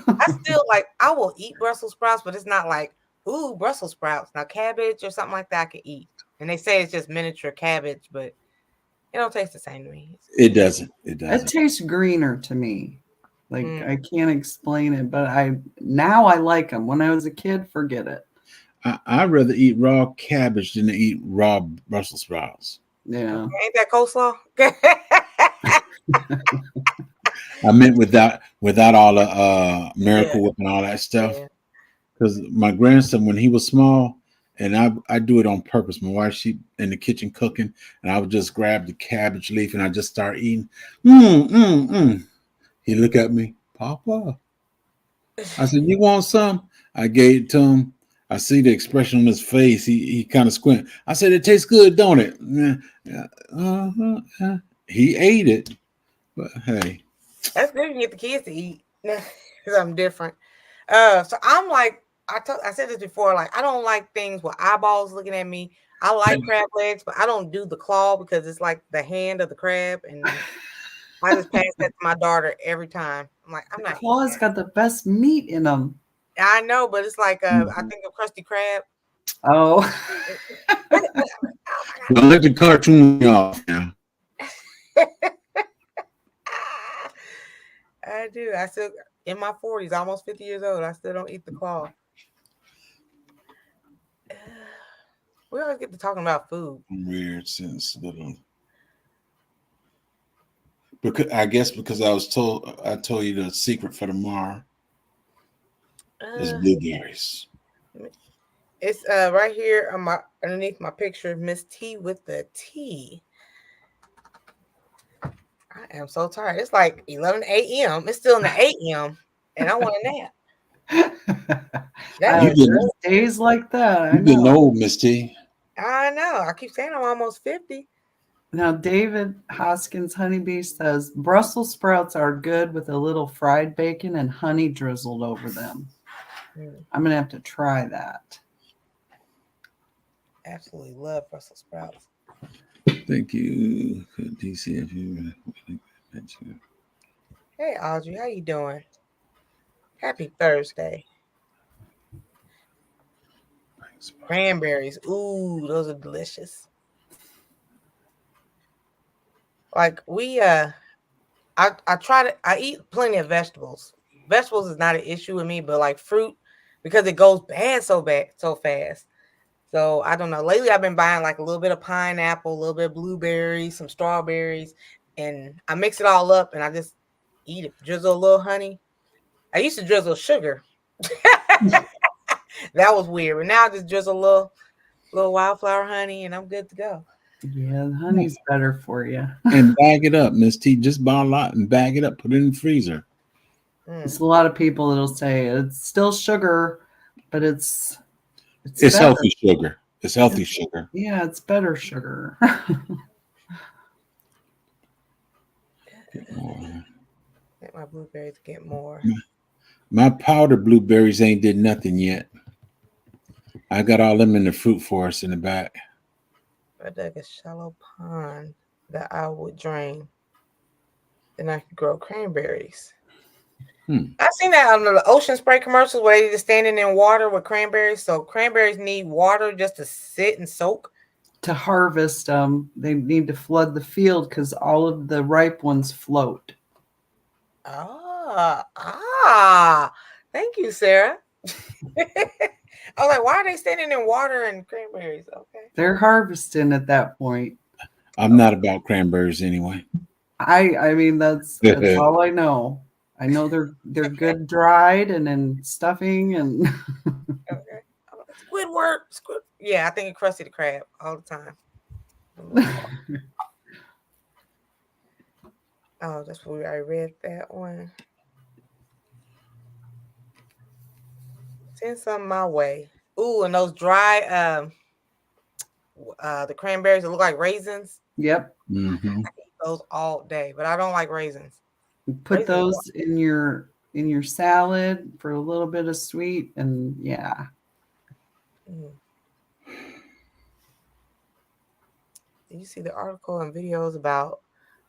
Speaker 1: I still like, I will eat Brussels sprouts, but it's not like, ooh, Brussels sprouts. Now, cabbage or something like that I can eat. And they say it's just miniature cabbage, but it don't taste the same to me.
Speaker 6: It doesn't. It
Speaker 3: It
Speaker 6: doesn't.
Speaker 3: tastes greener to me. Like
Speaker 1: Mm.
Speaker 3: I can't explain it, but now I like them. When I was a kid, forget it.
Speaker 6: I'd rather eat raw cabbage than to eat raw Brussels sprouts.
Speaker 3: Yeah.
Speaker 1: Ain't that coleslaw?
Speaker 6: I meant without all the Miracle Whip and all that stuff.
Speaker 1: Yeah.
Speaker 6: Because my grandson, when he was small, and I do it on purpose. My wife, she in the kitchen cooking, and I would just grab the cabbage leaf and I just start eating. He look at me, Papa. I said, "You want some?" I gave it to him. I see the expression on his face. He kind of squint. I said, "It tastes good, don't it?" He ate it, but hey,
Speaker 1: That's good. You can get the kids to eat something different. So I'm like, I said this before, like I don't like things with eyeballs looking at me. I like crab legs, but I don't do the claw because it's like the hand of the crab, and I just pass that to my daughter every time. I'm like, I'm not. eating
Speaker 3: Claw's
Speaker 1: that.
Speaker 3: got the best meat in them.
Speaker 1: I know, but it's like I think of Krusty Krab.
Speaker 3: Oh,
Speaker 1: I
Speaker 2: Don't let the cartoon off now.
Speaker 1: I do. I still in my 40s, almost 50 years old. I still don't eat the claw. We always get to talking about food.
Speaker 6: Weird since little. Because I guess because I told you the secret for tomorrow is
Speaker 1: Uh,
Speaker 6: blueberries.
Speaker 1: it's right here on underneath my picture, Miss T with the T. I am so tired. It's like 11 a.m. It's still in the a.m. and I want a nap. That
Speaker 6: You've
Speaker 1: is
Speaker 6: been-
Speaker 1: early.
Speaker 3: Days like that. I
Speaker 6: You've been
Speaker 3: know.
Speaker 6: old, Miss T.
Speaker 1: I know. I keep saying I'm almost 50.
Speaker 3: Now, David Hoskins Honeybee says Brussels sprouts are good with a little fried bacon and honey drizzled over them.
Speaker 1: Mm,
Speaker 3: I'm going to have to try that.
Speaker 1: absolutely love Brussels sprouts.
Speaker 2: Thank you, DCFU.
Speaker 1: Hey Audrey, how you doing? Happy Thursday. Cranberries. Ooh, those are delicious. Like I eat plenty of vegetables. Vegetables is not an issue with me, but like fruit, because it goes bad so fast. So I don't know. Lately I've been buying like a little bit of pineapple, a little bit of blueberries, some strawberries, and I mix it all up and I just eat it. Drizzle a little honey. I used to drizzle sugar. That was weird. But now I just drizzle a little wildflower honey and I'm good to go.
Speaker 3: Yeah, the honey's better for you.
Speaker 2: And bag it up, Miss T. Just buy a lot and bag it up. Put it in the freezer.
Speaker 3: It's a lot of people that'll say it's still sugar, but it's
Speaker 6: It's
Speaker 3: better.
Speaker 6: healthy sugar. It's healthy sugar.
Speaker 3: Yeah, it's better sugar.
Speaker 2: Get more.
Speaker 1: Let my blueberries get more.
Speaker 2: My powdered blueberries ain't did nothing yet. I got all them in the fruit forest in the back.
Speaker 1: I dug a shallow pond that I would drain. Then I could grow cranberries. I've seen that on the ocean spray commercials where they're just standing in water with cranberries. So cranberries need water just to sit and soak.
Speaker 3: To harvest them, they need to flood the field because all of the ripe ones float.
Speaker 1: Thank you, Sarah. I was like, why are they standing in water and cranberries? Okay.
Speaker 3: They're harvesting at that point.
Speaker 2: I'm not about cranberries anyway.
Speaker 3: I mean that's all I know. I know they're good dried and in stuffing and
Speaker 1: Okay. Squidward. Yeah, I think of Krusty the Krab all the time. Oh, that's what I read that one. Send some my way. Ooh, and those dry the cranberries that look like raisins.
Speaker 3: Yep.
Speaker 2: Mm-hmm.
Speaker 1: I eat those all day, but I don't like raisins.
Speaker 3: Put those in your salad for a little bit of sweet and yeah.
Speaker 1: Mm. Did you see the article and videos about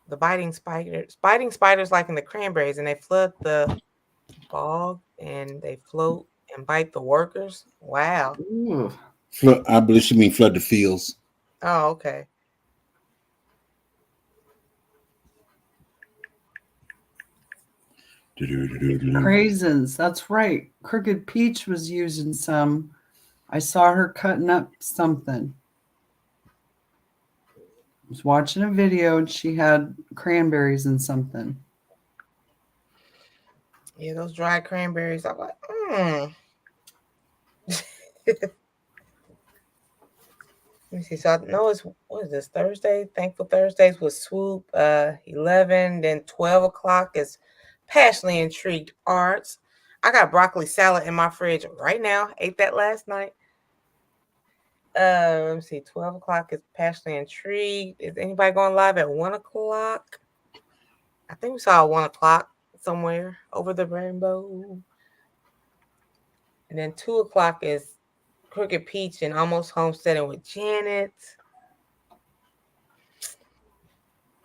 Speaker 1: the biting spiders? Biting spiders like in the cranberries, and they flood the bog and they float and bite the workers. Wow.
Speaker 3: Ooh.
Speaker 6: I believe she mean flood the fields.
Speaker 1: Oh, okay.
Speaker 3: Craisins, that's right. Crooked Peach was using some. I saw her cutting up something. I was watching a video and she had cranberries and something.
Speaker 1: Yeah, those dried cranberries. I'm like, Let me see. So I know it's, what is this, Thursday? Thankful Thursdays with Swoop. 11, then 12 o'clock is Passionately Intrigued Arts. I got broccoli salad in my fridge right now. Ate that last night. Let me see. 12 o'clock is Passionately Intrigued. Is anybody going live at 1 o'clock? I think we saw 1 o'clock somewhere over the rainbow. And then 2 o'clock is Crooked Peach and Almost Homesteading with Janet.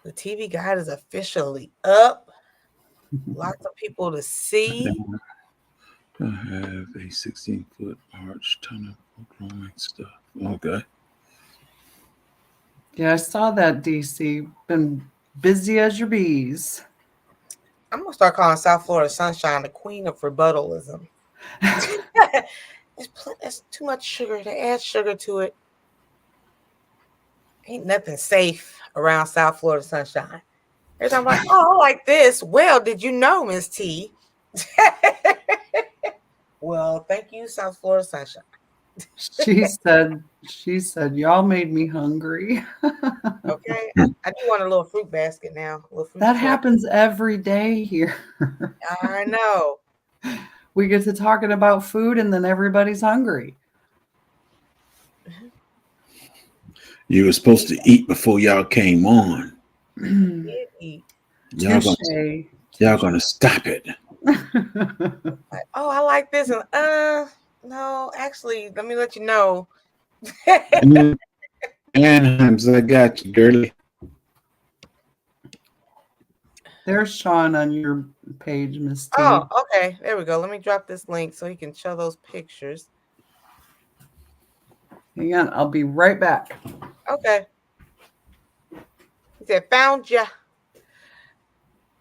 Speaker 1: The TV guide is officially up. Lots of people to see.
Speaker 2: I have a 16-foot arch ton of growing stuff. Okay.
Speaker 3: Yeah, I saw that, DC. Been busy as your bees.
Speaker 1: I'm gonna start calling South Florida Sunshine the queen of rebuttalism. It's too much sugar. They add sugar to it. Ain't nothing safe around South Florida Sunshine. Every time I'm like, oh, I like this. Well, did you know, Miss T? Well, thank you, South Florida Sunshine.
Speaker 3: She said, y'all made me hungry.
Speaker 1: Okay. I do want a little fruit basket now. A little fruit
Speaker 3: That
Speaker 1: tray.
Speaker 3: happens every day here.
Speaker 1: I know.
Speaker 3: We get to talking about food and then everybody's hungry.
Speaker 6: You were supposed to eat before y'all came on.
Speaker 1: Did eat.
Speaker 6: Y'all gonna stop it.
Speaker 1: Like, oh, I like this. And no, actually, let me let you know.
Speaker 6: Anaheim's, I got you, girly.
Speaker 3: There's Sean on your page, Miss T.
Speaker 1: Oh, okay. There we go. Let me drop this link so he can show those pictures.
Speaker 3: Hang on, I'll be right back.
Speaker 1: Okay. He said, found ya.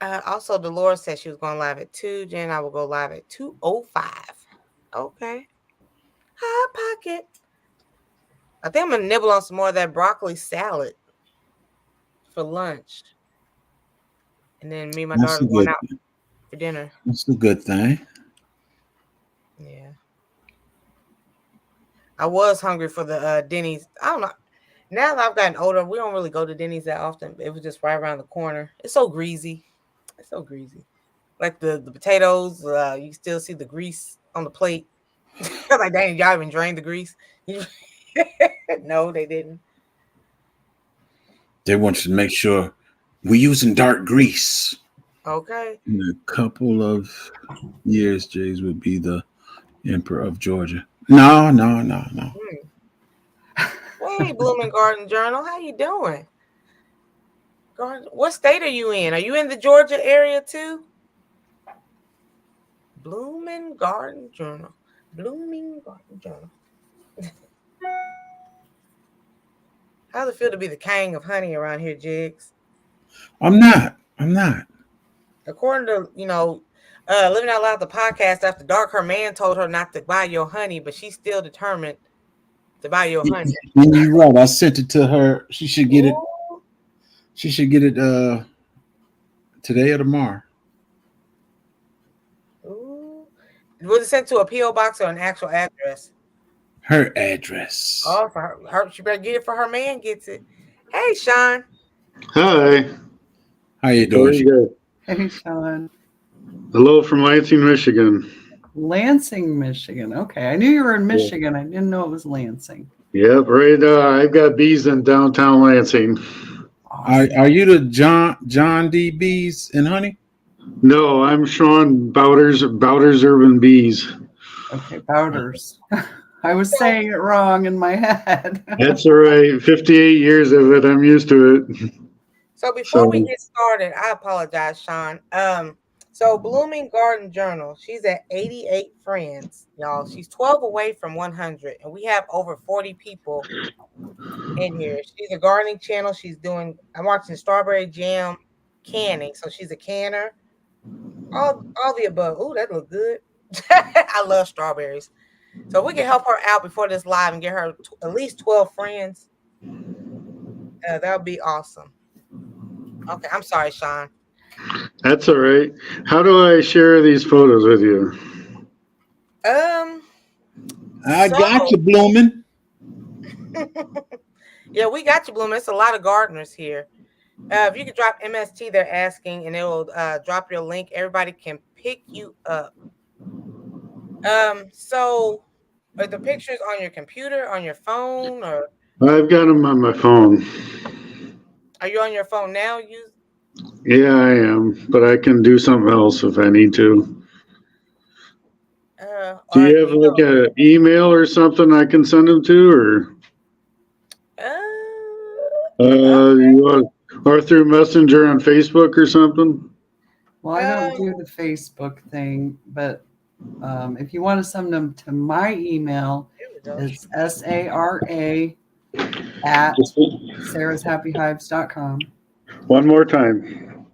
Speaker 1: Also, Dolores said she was going live at 2. Jen, I will go live at 2:05. Okay. Hot pocket. I think I'm going to nibble on some more of that broccoli salad for lunch. And then me and my daughter going out for dinner.
Speaker 6: That's a good thing.
Speaker 1: Yeah. I was hungry for the Denny's. I don't know. Now that I've gotten older, we don't really go to Denny's that often. It was just right around the corner. It's so greasy. It's so greasy. Like the potatoes, you still see the grease on the plate. Like, dang, y'all even drained the grease? No, they didn't.
Speaker 6: They want you to make sure we're using dark grease.
Speaker 1: Okay.
Speaker 6: In a couple of years, Jays would be the emperor of Georgia. No.
Speaker 1: Hey, Blooming Garden Journal, how you doing? What state are you in? Are you in the Georgia area too? Blooming Garden Journal. Blooming Garden Journal. How's it feel to be the king of honey around here, Jigs?
Speaker 6: I'm not.
Speaker 1: According to, Living Out Loud, the podcast After Dark, her man told her not to buy your honey, but she's still determined to buy your honey.
Speaker 6: And you're right. I sent it to her. She should get it.
Speaker 1: Ooh.
Speaker 6: She should get it today or tomorrow.
Speaker 1: Ooh. Was it sent to a P.O. box or an actual address?
Speaker 6: Her address.
Speaker 1: Oh, for her, she better get it for her man gets it. Hey, Sean.
Speaker 7: Hi.
Speaker 6: How you
Speaker 7: Very
Speaker 6: doing?
Speaker 7: good.
Speaker 3: Hey, Sean.
Speaker 7: Hello from Lansing, Michigan.
Speaker 3: Lansing, Michigan. Okay, I knew you were in Michigan. I didn't know it was Lansing.
Speaker 7: Yep, right. I've got bees in downtown Lansing.
Speaker 6: Are you the John D. Bees and Honey?
Speaker 7: No, I'm Sean Bowders Urban Bees.
Speaker 3: Okay, Bowders. I was saying it wrong in my head.
Speaker 7: That's all right. 58 years of it. I'm used to it.
Speaker 1: So before we get started, I apologize, Sean. So Blooming Garden Journal, she's at 88 friends, y'all. She's 12 away from 100, and we have over 40 people in here. She's a gardening channel. I'm watching strawberry jam canning, so she's a canner. All the above. Ooh, that look good. I love strawberries. So we can help her out before this live and get her at least 12 friends. That would be awesome. Okay, I'm sorry, Sean.
Speaker 7: That's all right. How do I share these photos with you?
Speaker 6: I got you, Blooming.
Speaker 1: Yeah, we got you, Blooming. It's a lot of gardeners here. If you could drop MST, they're asking, and it will drop your link. Everybody can pick you up. So are the pictures on your computer, on your phone, or
Speaker 7: I've got them on my phone.
Speaker 1: are you on your phone now?
Speaker 7: Yeah, I am, but I can do something else if I need to. Do you have like an email or something I can send them to, or you want, or through Messenger on Facebook or something?
Speaker 3: Well, I don't do the Facebook thing, but if you want to send them to my email, it's SARA at sarahshappyhives.com.
Speaker 7: One more time.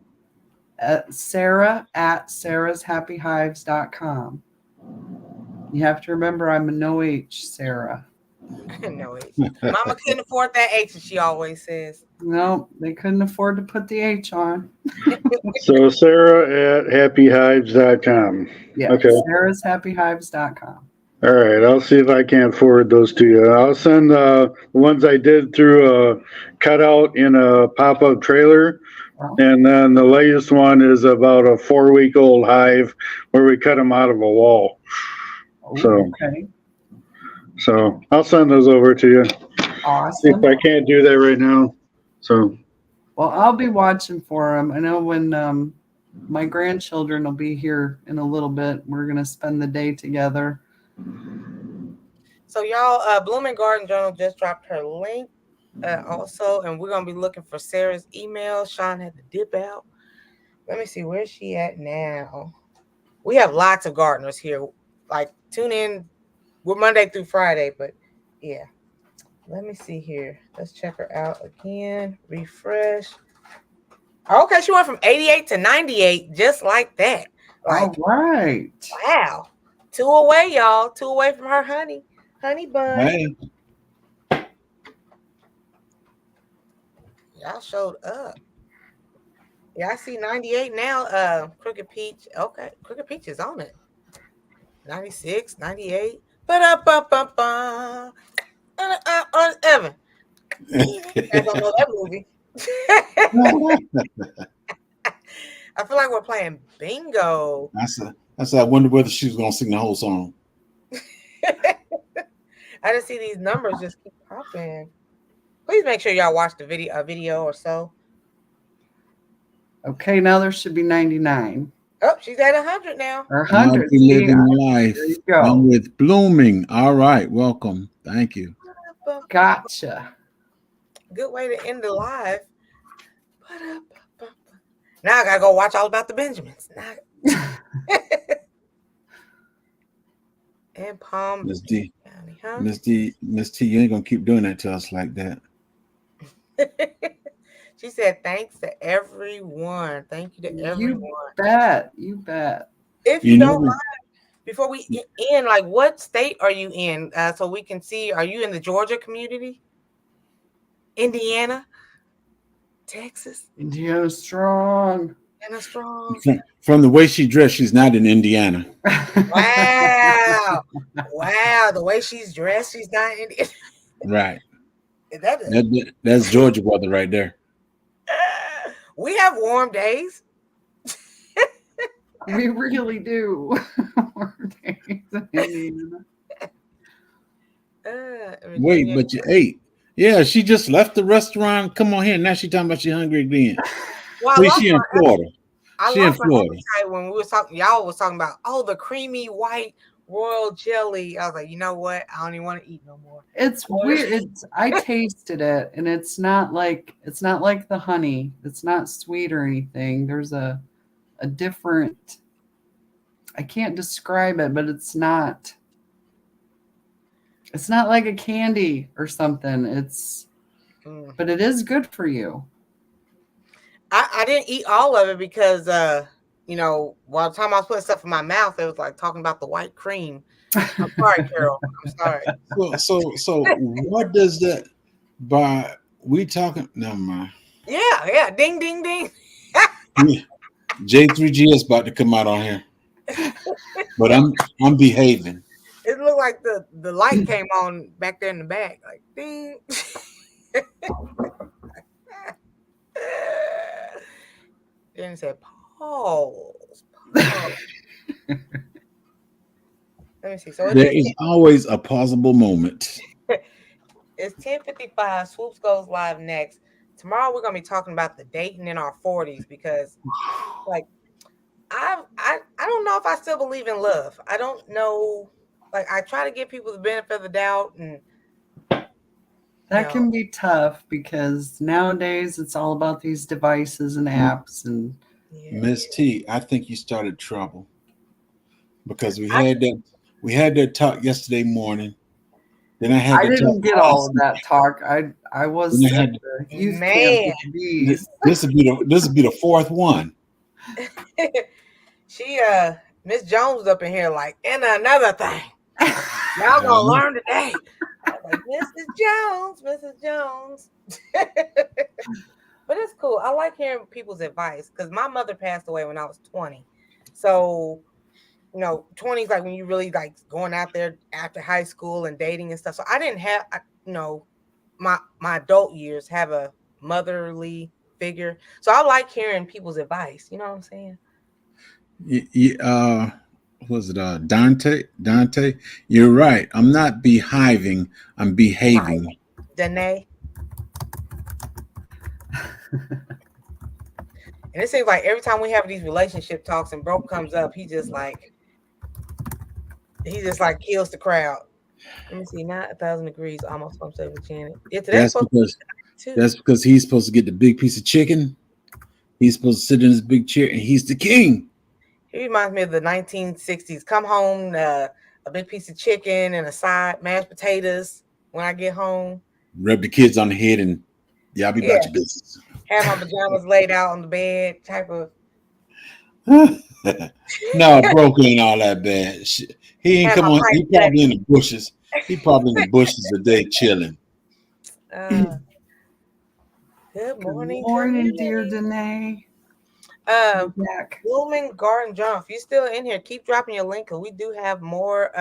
Speaker 3: Sarah at sarahshappyhives.com. You have to remember I'm a no H Sarah.
Speaker 1: No H. Mama couldn't afford that H, as she always says.
Speaker 3: No, they couldn't afford to put the H on.
Speaker 7: So Sarah at happyhives.com.
Speaker 3: Yeah,
Speaker 7: Okay.
Speaker 3: sarahshappyhives.com.
Speaker 7: All right. I'll see if I can't forward those to you. I'll send the ones I did through a cutout in a pop-up trailer.
Speaker 3: Well,
Speaker 7: And then the latest one is about a 4-week-old hive where we cut them out of a wall.
Speaker 3: okay.
Speaker 7: So I'll send those over to you. See if
Speaker 3: Awesome.
Speaker 7: I can't do that right now. So
Speaker 3: Well, I'll be watching for them. I know when my grandchildren will be here in a little bit. We're going to spend the day together.
Speaker 1: So y'all, Blooming Garden Journal just dropped her link also, and we're gonna be looking for Sarah's email. Sean had to dip out. Let me see, where's she at now? We have lots of gardeners here. Like, tune in. We're Monday through Friday, but yeah. Let me see here. Let's check her out again. Refresh. Okay, she went from 88 to 98, just like that. Like,
Speaker 3: All right.
Speaker 1: wow. 2 away, y'all. 2 away from her honey bun.
Speaker 6: Hey,
Speaker 1: Y'all showed up. Yeah, I see 98 now. Crooked Peach. Okay, Crooked Peach is on it. 96, 98. Ba-da-ba-ba-ba. Evan. I don't know that movie. I feel like we're playing bingo.
Speaker 6: that's I wonder whether she was gonna sing the whole song.
Speaker 1: I just see these numbers just keep popping. Please make sure y'all watch the video or so.
Speaker 3: Okay, now there should be 99
Speaker 1: Oh, she's at 100 now.
Speaker 3: or
Speaker 2: I'll
Speaker 3: 100.
Speaker 2: be
Speaker 3: See,
Speaker 2: living life.
Speaker 3: there you go.
Speaker 2: I'm with Blooming. All right, welcome. Thank you.
Speaker 3: Gotcha.
Speaker 1: Good way to end the live. Now I gotta go watch All About the Benjamins. And Palm
Speaker 6: Miss D,
Speaker 1: County, huh?
Speaker 6: Miss T, you ain't gonna keep doing that to us like that.
Speaker 1: She said, "Thanks to everyone. Thank you to everyone."
Speaker 3: You bet.
Speaker 1: If you don't mind, before we end, like, what state are you in? So we can see. Are you in the Georgia community? Indiana, Texas,
Speaker 3: Indiana strong.
Speaker 1: Indiana strong.
Speaker 6: From the way she dressed, she's not in Indiana.
Speaker 1: Wow, wow! The way she's dressed, she's not Indiana.
Speaker 6: Right.
Speaker 1: That's
Speaker 6: Georgia weather right there.
Speaker 1: We have warm days.
Speaker 3: We really do.
Speaker 6: Wait, but you ate. Yeah, she just left the restaurant. Come on here. Now she talking about she hungry again.
Speaker 1: Well,
Speaker 6: She in Florida.
Speaker 1: I
Speaker 6: She in
Speaker 1: lost my
Speaker 6: Florida.
Speaker 1: appetite when we was talking. Y'all was talking about the creamy white royal jelly. I was like, you know what? I don't even want to eat no more.
Speaker 3: It's weird. I tasted it, and it's not like the honey. It's not sweet or anything. There's a different. I can't describe it, but it's not. It's not like a candy or something. But it is good for you.
Speaker 1: I didn't eat all of it because while the time I was putting stuff in my mouth, it was like talking about the white cream. I'm sorry, Carol. I'm sorry.
Speaker 6: So what does that by we talking? Never mind.
Speaker 1: Yeah. Ding, ding, ding.
Speaker 6: J3G is about to come out on here, but I'm behaving.
Speaker 1: It looked like the light came on back there in the back, like ding. Then it said pause. Let me see. So
Speaker 6: There is always a possible moment.
Speaker 1: It's 10:55. Swoops goes live next. Tomorrow we're gonna be talking about the dating in our 40s because, like, I don't know if I still believe in love. I don't know. Like, I try to give people the benefit of the doubt, and
Speaker 3: that can be tough because nowadays it's all about these devices and apps. And
Speaker 6: Miss T, I think you started trouble because we had that talk yesterday morning, Then I had
Speaker 3: I
Speaker 6: to
Speaker 3: didn't
Speaker 6: talk
Speaker 3: get all of that talk. I was
Speaker 6: Then I
Speaker 3: at
Speaker 6: had
Speaker 3: the youth camp
Speaker 1: Man.
Speaker 3: with the bees.
Speaker 6: this would be the fourth one.
Speaker 1: She Miss Jones up in here like, and another thing. Y'all gonna learn today. I was like, Mrs. Jones. But it's cool. I like hearing people's advice because my mother passed away when I was 20. So, 20 is like when you really like going out there after high school and dating and stuff. So I didn't have, my adult years have a motherly figure. So I like hearing people's advice. You know what I'm saying?
Speaker 2: Was it Dante? Dante, you're right. I'm not behaving. I'm behaving.
Speaker 1: Danae. And it seems like every time we have these relationship talks and Broke comes up, he just like kills the crowd. Let me see, not 1,000 degrees, almost home safe with Janet. Yeah,
Speaker 2: That's because he's supposed to get the big piece of chicken. He's supposed to sit in his big chair, and he's the king.
Speaker 1: He reminds me of the 1960s. Come home, a big piece of chicken and a side mashed potatoes when I get home.
Speaker 6: Rub the kids on the head and y'all be about your business.
Speaker 1: Have my pajamas laid out on the bed, type of.
Speaker 6: No, Broke ain't all that bad. He ain't come on. He probably in the bushes. He probably in the bushes today chilling.
Speaker 1: Good
Speaker 3: morning. Good morning, dear Danae.
Speaker 1: Blooming Garden John, if you're still in here, keep dropping your link because we do have more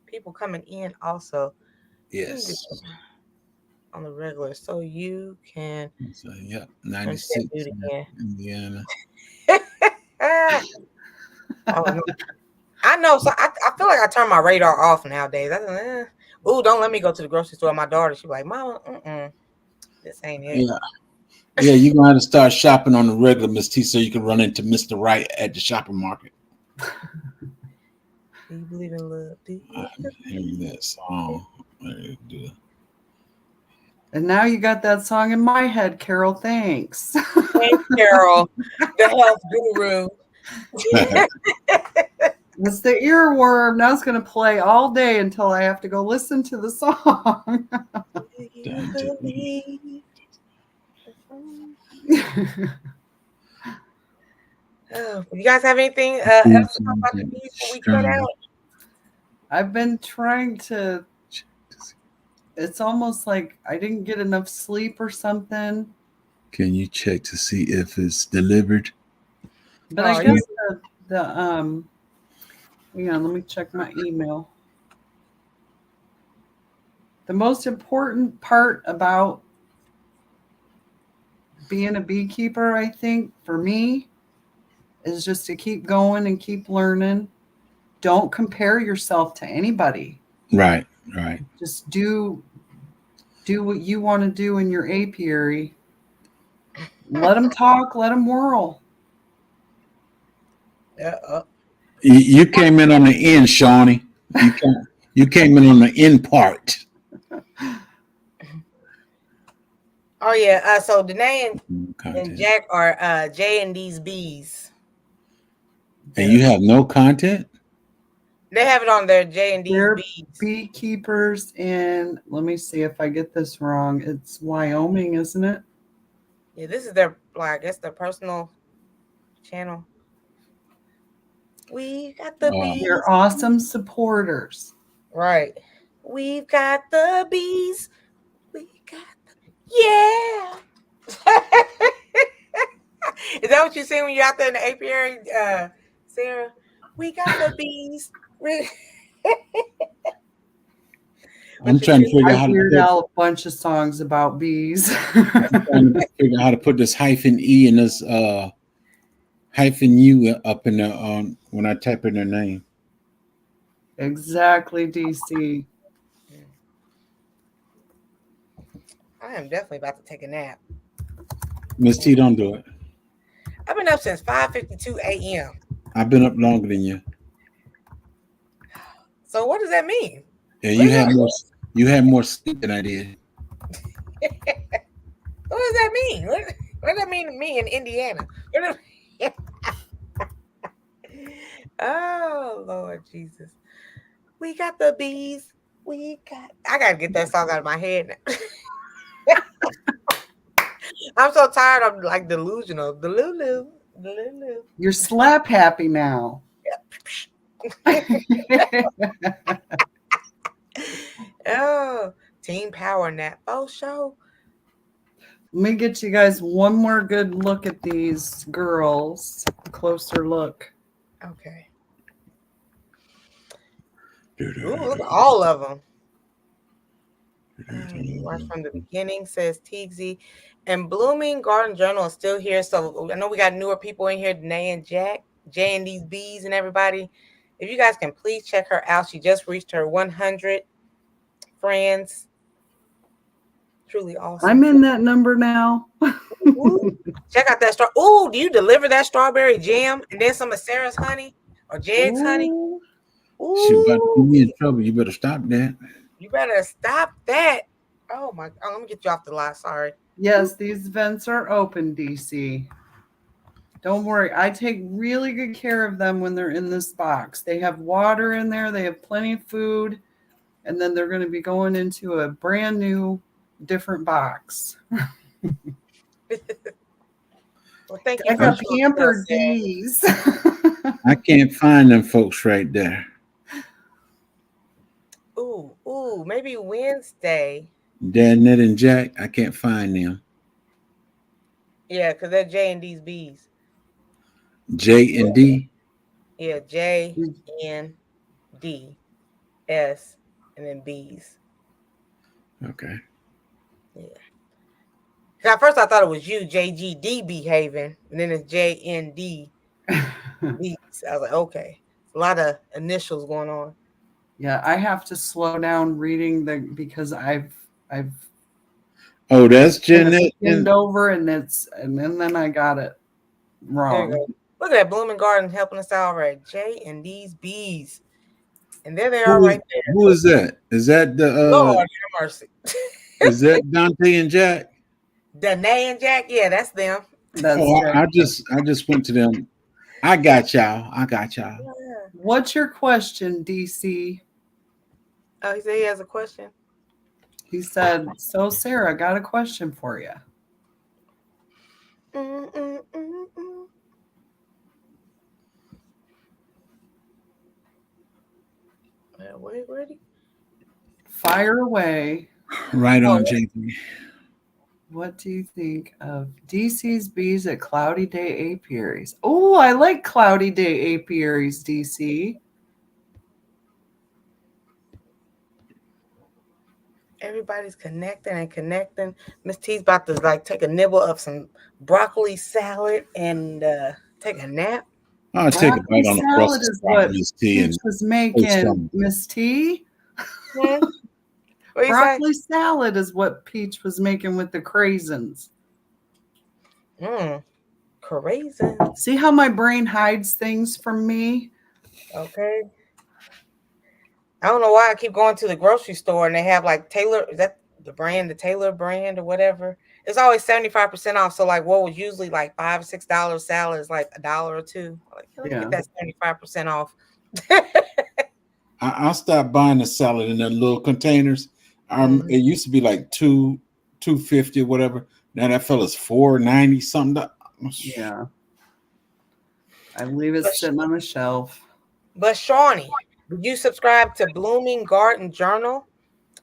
Speaker 1: people coming in also.
Speaker 6: Yes.
Speaker 1: On the regular, so you can.
Speaker 6: So, 96 Indiana.
Speaker 1: I know. So I feel like I turn my radar off nowadays. Don't let me go to the grocery store. My daughter, she's like, Mama, this ain't it.
Speaker 6: Yeah, you're gonna have to start shopping on the regular, Miss T, so you can run into Mr. Right at the shopping market.
Speaker 1: Do you believe in love?
Speaker 6: I'm hearing that song.
Speaker 3: And now you got that song in my head, Carol. Thanks.
Speaker 1: Thanks, Carol, the health guru.
Speaker 3: It's the earworm. Now it's going to play all day until I have to go listen to the song.
Speaker 1: You guys have anything else to talk about the bees before we cut out?
Speaker 3: I've been trying to. It's almost like I didn't get enough sleep or something.
Speaker 2: Can you check to see if it's delivered?
Speaker 3: But I guess hang on, let me check my email. The most important part about being a beekeeper, I think, for me, is just to keep going and keep learning. Don't compare yourself to anybody.
Speaker 2: Right.
Speaker 3: Just do what you want to do in your apiary. Let them talk, let them whirl.
Speaker 2: You came in on the end, Shawnee. You came in on the end part.
Speaker 1: Oh yeah. So Danae and Jack are J&D's bees.
Speaker 2: And you have no content?
Speaker 1: They have it on their J&D's
Speaker 3: They're
Speaker 1: bees.
Speaker 3: Beekeepers in, let me see if I get this wrong. It's Wyoming, isn't it?
Speaker 1: Yeah, this is their, I guess, their personal channel. We got the bees.
Speaker 3: They're awesome supporters.
Speaker 1: Right. We've got the bees. We got yeah. Is that what you see when you're out there in the apiary, Sarah? We got the bees.
Speaker 6: I'm trying to figure out how to
Speaker 3: weird out a bunch of songs about bees.
Speaker 6: I'm trying to figure out how to put this -E and this -U up in the when I type in their name.
Speaker 3: Exactly, DC.
Speaker 1: I am definitely about to take a nap.
Speaker 6: Miss T, don't do it.
Speaker 1: I've been up since 5:52 a.m.
Speaker 6: I've been up longer than you.
Speaker 1: So what does that mean?
Speaker 6: Yeah, you had more sleep than I did.
Speaker 1: What does that mean? What does that mean to me in Indiana? Oh, Lord Jesus. We got the bees. I gotta get that song out of my head now. I'm so tired. I'm like delusional. Delulu.
Speaker 3: You're slap happy now.
Speaker 1: Oh, Team Power Nap. Oh, show.
Speaker 3: Let me get you guys one more good look at these girls. A closer look.
Speaker 1: Okay. Ooh, look at all of them. Watch from the beginning, says Teagsy. And Blooming Garden Journal is still here. So I know we got newer people in here, Danae and Jack, Jay and these bees and everybody. If you guys can please check her out. She just reached her 100 friends. Truly awesome.
Speaker 3: I'm in that number now.
Speaker 1: Ooh, check out that Ooh, do you deliver that strawberry jam and then some of Sarah's honey or Jed's honey?
Speaker 3: Ooh.
Speaker 6: She about to get me in trouble. You better stop that.
Speaker 1: You better stop that. Oh my! Oh, let me get you off the lot. Sorry.
Speaker 3: Yes, these vents are open, DC. Don't worry. I take really good care of them when they're in this box. They have water in there. They have plenty of food. And then they're going to be going into a brand new, different box.
Speaker 1: Well, thank you.
Speaker 3: I got pampered D's.
Speaker 6: I can't find them folks right there.
Speaker 1: Ooh, maybe Wednesday.
Speaker 6: Dad, Ned, and Jack, I can't find them.
Speaker 1: Yeah, because they're J and D's B's.
Speaker 6: J and D?
Speaker 1: Yeah, J, N, D, S, and then B's.
Speaker 6: Okay.
Speaker 1: Yeah. At first I thought it was you, JGD behaving, and then it's JND B's. I was like, okay. A lot of initials going on.
Speaker 3: Yeah, I have to slow down reading because I've
Speaker 6: Oh, that's Jeanette.
Speaker 3: skimmed over and then I got it
Speaker 1: There you
Speaker 3: wrong.
Speaker 1: go. Look at that Blooming Garden helping us out right. J and these B's. And there they are right there.
Speaker 6: Who is that? Is that the
Speaker 1: Lord have mercy.
Speaker 6: is that Dante and Jack?
Speaker 1: Danae and Jack, yeah, that's them.
Speaker 3: That's
Speaker 6: I just went to them. I got y'all.
Speaker 1: Yeah.
Speaker 3: What's your question, DC?
Speaker 1: Oh, he said he has a question.
Speaker 3: He said, so Sarah, I got a question for you.
Speaker 1: Where
Speaker 3: Fire away.
Speaker 6: Right on, JP.
Speaker 3: What do you think of DC's bees at Cloudy Day Apiaries? Oh, I like Cloudy Day Apiaries, DC.
Speaker 1: everybody's connecting. Miss T's about to like take a nibble of some broccoli salad and take a nap.
Speaker 6: I'll take a bite on the
Speaker 3: salad
Speaker 6: Brussels
Speaker 3: is what
Speaker 6: Miss T and
Speaker 3: Peach was making, Miss T.
Speaker 1: What do you say?
Speaker 3: Broccoli salad is what Peach was making with the craisins.
Speaker 1: Crazy.
Speaker 3: See how my brain hides things from me?
Speaker 1: Okay. I don't know why I keep going to the grocery store and they have like Taylor, is that the brand, the Taylor brand or whatever? It's always 75% off. So like what was usually like $5 or $6 salad is like $1 or $2. Like, let me get that 75% off.
Speaker 6: I stopped buying the salad in the little containers. It used to be like $2.50 or whatever. Now that fella's $4.90 something.
Speaker 3: Yeah. I leave it sitting on the shelf.
Speaker 1: But Shawnee, did you subscribe to Blooming Garden Journal?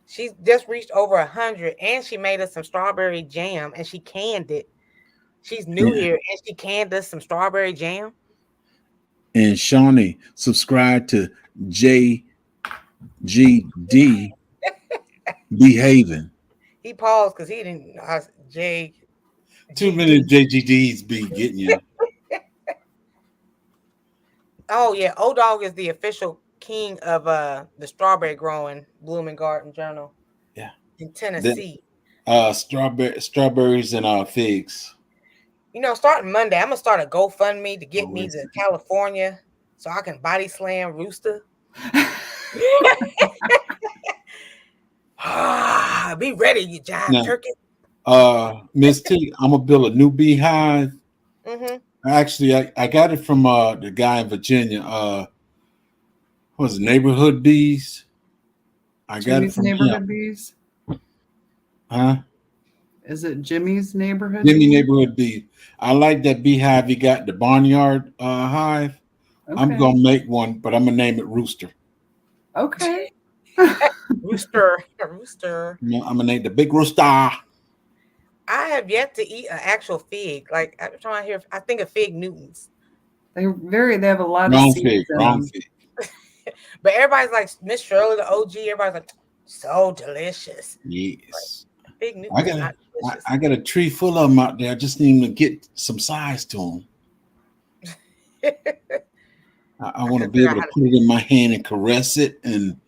Speaker 1: She's just reached over 100 and she made us some strawberry jam and she canned it. She's new here and she canned us some strawberry jam.
Speaker 6: And Shawnee, subscribe to JGD Behaving.
Speaker 1: He paused because he didn't J.
Speaker 6: Too many JGDs be getting you.
Speaker 1: Oh yeah, O-Dog is the official king of the strawberry growing Blooming Garden Journal.
Speaker 6: Yeah,
Speaker 1: in Tennessee.
Speaker 6: Strawberries and figs.
Speaker 1: You know, starting Monday, I'm gonna start a GoFundMe to get me to California so I can body slam Rooster. Be ready, you giant turkey.
Speaker 6: Miss T, I'm gonna build a new beehive. Actually, I got it from the guy in Virginia. What was it, Neighborhood Bees? I got it
Speaker 3: Jimmy's
Speaker 6: from
Speaker 3: Neighborhood
Speaker 6: him.
Speaker 3: Bees.
Speaker 6: Huh?
Speaker 3: Is it Jimmy's Neighborhood?
Speaker 6: Jimmy
Speaker 3: Bees?
Speaker 6: Neighborhood Bee. I like that beehive you got, the barnyard hive. I'm
Speaker 3: Okay.
Speaker 6: gonna make one, but I'm gonna name it Rooster.
Speaker 3: Okay.
Speaker 1: Rooster.
Speaker 6: I'm gonna name the big rooster.
Speaker 1: I have yet to eat an actual fig. Like I'm trying to hear. I think of Fig Newtons,
Speaker 3: They have a lot
Speaker 6: Wrong
Speaker 3: of seeds
Speaker 6: fig.
Speaker 3: in
Speaker 6: Wrong
Speaker 3: them.
Speaker 6: fig.
Speaker 1: but everybody's like Miss Shirley, the OG. Everybody's like so delicious.
Speaker 6: Yes.
Speaker 1: Fig
Speaker 6: I
Speaker 1: Newtons
Speaker 6: got
Speaker 1: not delicious.
Speaker 6: I got a tree full of them out there. I just need to get some size to them. I want to be able to put it in my hand and caress it and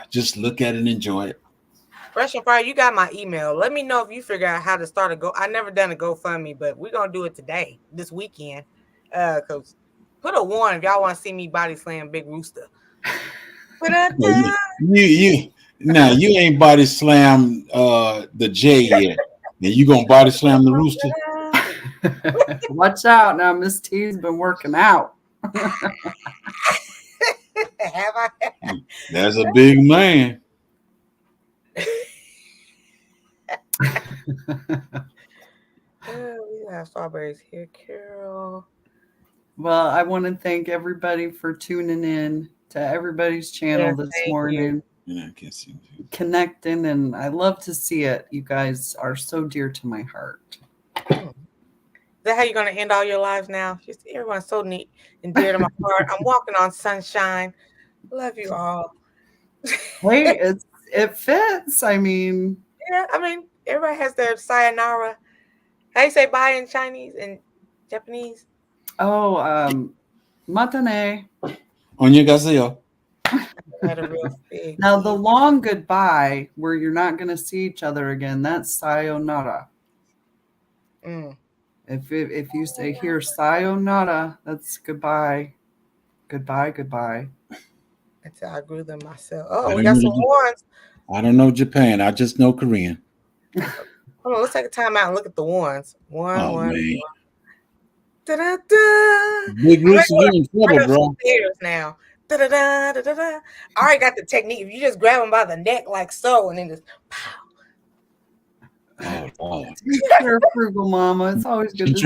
Speaker 6: just look at it and enjoy it.
Speaker 1: Fresh and Fire, you got my email. Let me know if you figure out how to start a go. I never done a GoFundMe, but we're gonna do it today, this weekend. Cause put a 1 if y'all want to see me body slam Big Rooster.
Speaker 6: You now you ain't body slam the J yet. And you gonna body slam the Rooster?
Speaker 3: Watch out now, Miss T's been working out.
Speaker 1: Have I?
Speaker 6: That's a big man.
Speaker 1: We have strawberries here, Carol.
Speaker 3: Well, I want to thank everybody for tuning in to everybody's channel
Speaker 1: Yes,
Speaker 3: this
Speaker 1: thank
Speaker 3: morning,
Speaker 6: Yeah, I can't see.
Speaker 3: connecting, and I love to see it. You guys are so dear to my heart.
Speaker 1: Is that how you're gonna end all your lives now? Just everyone's so neat and dear to my heart. I'm walking on sunshine. Love you all.
Speaker 3: Hey, it fits. I mean,
Speaker 1: Yeah, I mean, everybody has their sayonara. How you say bye in Chinese and Japanese?
Speaker 3: matane.
Speaker 6: Annyeonghaseyo.
Speaker 1: Had a real big.
Speaker 3: Now the long goodbye, where you're not going to see each other again, that's sayonara.
Speaker 1: Mm.
Speaker 3: If you say here sayonara, that's goodbye, goodbye.
Speaker 1: Until I grew them myself. Oh, we got some ones.
Speaker 6: I don't know Japan. I just know Korean.
Speaker 1: Hold on, let's take a time out and look at the ones. One.
Speaker 6: Man.
Speaker 1: Da-da-da.
Speaker 6: Big Rooster, you in trouble, bro.
Speaker 1: Stairs now. Da-da-da, da-da-da. I already got the technique. If you just grab them by the neck like so, and then just pow.
Speaker 6: Oh, Lord.
Speaker 3: You're a frugal mama. It's always good.
Speaker 6: She's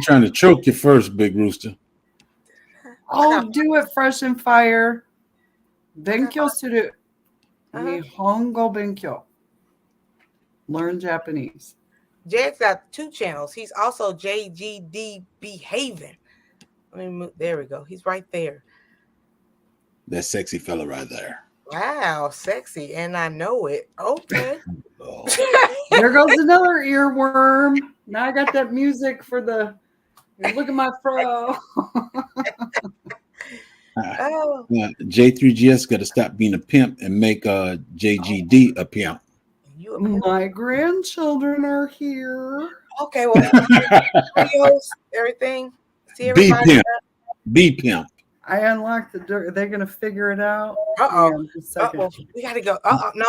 Speaker 6: trying to choke you first, Big Rooster.
Speaker 3: Oh, do it, Fresh and Fire. Benkyo suru. Nihongo benkyo. Learn Japanese.
Speaker 1: Jed's got 2 channels. He's also JGD Behaving. Let me move. There we go. He's right there.
Speaker 6: That sexy fella right there.
Speaker 1: Wow, sexy, and I know it. Okay.
Speaker 6: Oh.
Speaker 3: There goes another earworm. Now I got that music for the. Look at my fro.
Speaker 1: Oh,
Speaker 6: J3GS got to stop being a pimp and make JGD a pimp.
Speaker 1: you a pimp?
Speaker 3: My grandchildren are here.
Speaker 1: Okay, well, videos, everything. See
Speaker 6: Be
Speaker 1: everybody.
Speaker 6: pimp. Be pimp.
Speaker 3: I unlocked the door. Are they going to figure it out?
Speaker 1: Uh-oh.
Speaker 3: Hang on just a second.
Speaker 1: We gotta go. No.